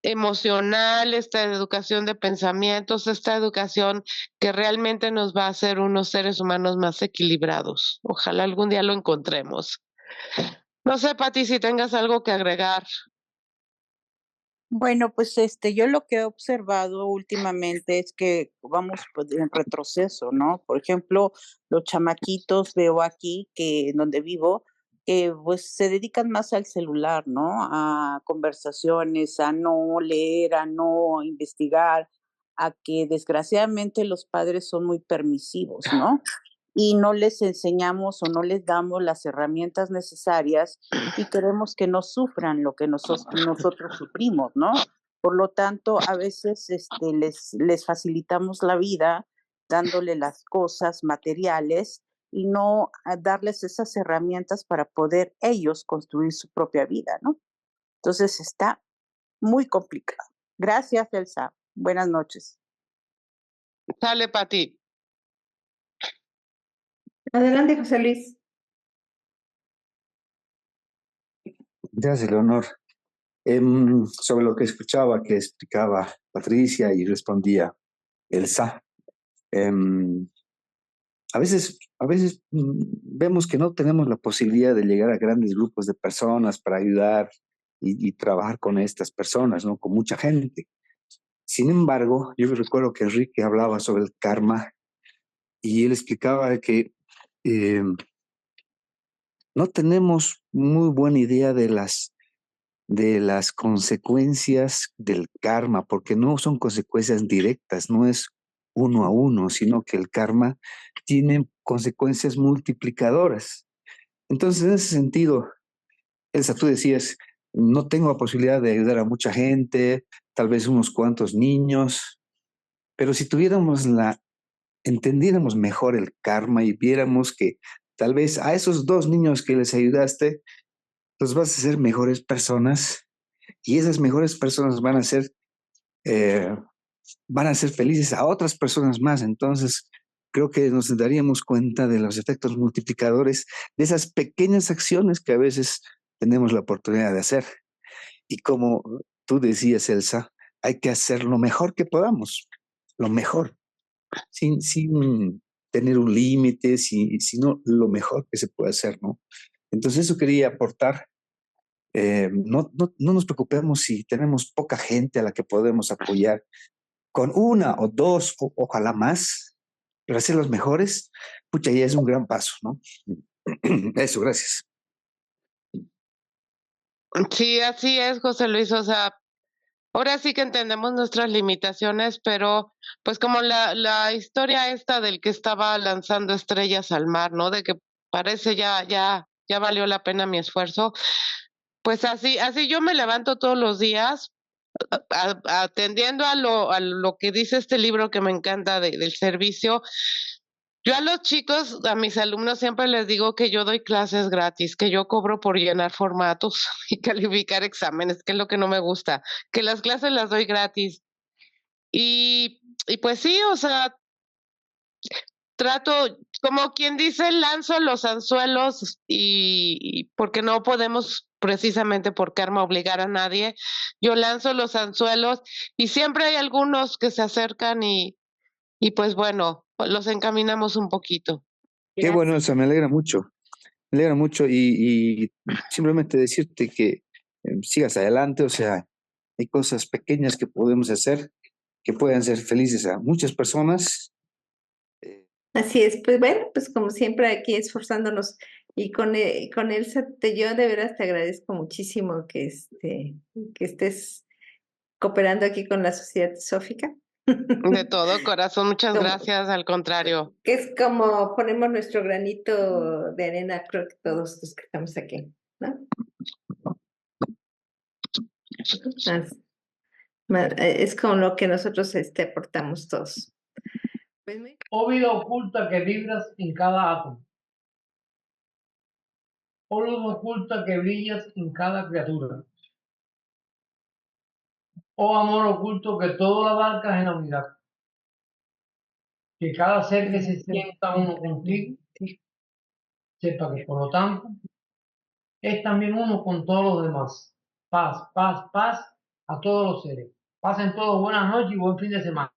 emocional, esta educación de pensamientos, esta educación que realmente nos va a hacer unos seres humanos más equilibrados. Ojalá algún día lo encontremos. No sé, Pati, si tengas algo que agregar. Bueno, pues yo lo que he observado últimamente es que vamos pues, en retroceso, ¿no? Por ejemplo, los chamaquitos veo aquí que donde vivo, que pues se dedican más al celular, ¿no? A conversaciones, a no leer, a no investigar, a que desgraciadamente los padres son muy permisivos, ¿no? y no les enseñamos o no les damos las herramientas necesarias y queremos que no sufran lo que nosotros sufrimos, ¿no? Por lo tanto, a veces les facilitamos la vida dándole las cosas materiales y no darles esas herramientas para poder ellos construir su propia vida, ¿no? Entonces está muy complicado. Gracias, Elsa. Buenas noches. Sale, Pati. Adelante, José Luis. Gracias, Leonor. Sobre lo que escuchaba, que explicaba Patricia y respondía Elsa, a veces vemos que no tenemos la posibilidad de llegar a grandes grupos de personas para ayudar y trabajar con estas personas, ¿no? Con mucha gente. Sin embargo, yo recuerdo que Enrique hablaba sobre el karma y él explicaba que no tenemos muy buena idea de las consecuencias del karma, porque no son consecuencias directas, no es uno a uno, sino que el karma tiene consecuencias multiplicadoras. Entonces, en ese sentido, Elsa, tú decías, no tengo la posibilidad de ayudar a mucha gente, tal vez unos cuantos niños, pero si entendiéramos mejor el karma y viéramos que tal vez a esos 2 niños que les ayudaste, los vas a hacer mejores personas y esas mejores personas van a ser felices a otras personas más. Entonces, creo que nos daríamos cuenta de los efectos multiplicadores de esas pequeñas acciones que a veces tenemos la oportunidad de hacer. Y como tú decías, Elsa, hay que hacer lo mejor que podamos, lo mejor, sin tener un límite, sino lo mejor que se puede hacer, ¿no? Entonces, eso quería aportar. No nos preocupemos si tenemos poca gente a la que podemos apoyar. Con 1 o 2, ojalá más, pero hacer los mejores, pucha, ya es un gran paso, ¿no? Eso, gracias. Sí, así es, José Luis. O sea, ahora sí que entendemos nuestras limitaciones, pero pues como la historia esta del que estaba lanzando estrellas al mar, ¿no? De que parece ya valió la pena mi esfuerzo. Pues así yo me levanto todos los días atendiendo a lo que dice este libro que me encanta del servicio. Yo a los chicos, a mis alumnos siempre les digo que yo doy clases gratis, que yo cobro por llenar formatos y calificar exámenes, que es lo que no me gusta, que las clases las doy gratis. Y pues sí, o sea, trato, como quien dice, lanzo los anzuelos y porque no podemos precisamente por karma obligar a nadie, yo lanzo los anzuelos y siempre hay algunos que se acercan y pues bueno, pues los encaminamos un poquito. Qué bueno, Elsa, me alegra mucho. Me alegra mucho y simplemente decirte que sigas adelante, o sea, hay cosas pequeñas que podemos hacer que puedan ser felices a muchas personas. Así es, pues bueno, pues como siempre aquí esforzándonos y con Elsa, yo de veras te agradezco muchísimo que estés cooperando aquí con la Sociedad Teosófica. De todo corazón, muchas Como- gracias, al contrario. Que es como ponemos nuestro granito de arena, creo que todos los que estamos aquí, ¿no? Es como lo que nosotros aportamos todos. Pues Oh vida oculta que vibras en cada átomo. Oh luz oculta que brillas en cada criatura. Oh amor oculto que todo lo abarcas en la unidad. Que cada ser que se sienta uno contigo, sepa que por lo tanto es también uno con todos los demás. Paz, paz, paz a todos los seres. Pasen todos buenas noches y buen fin de semana.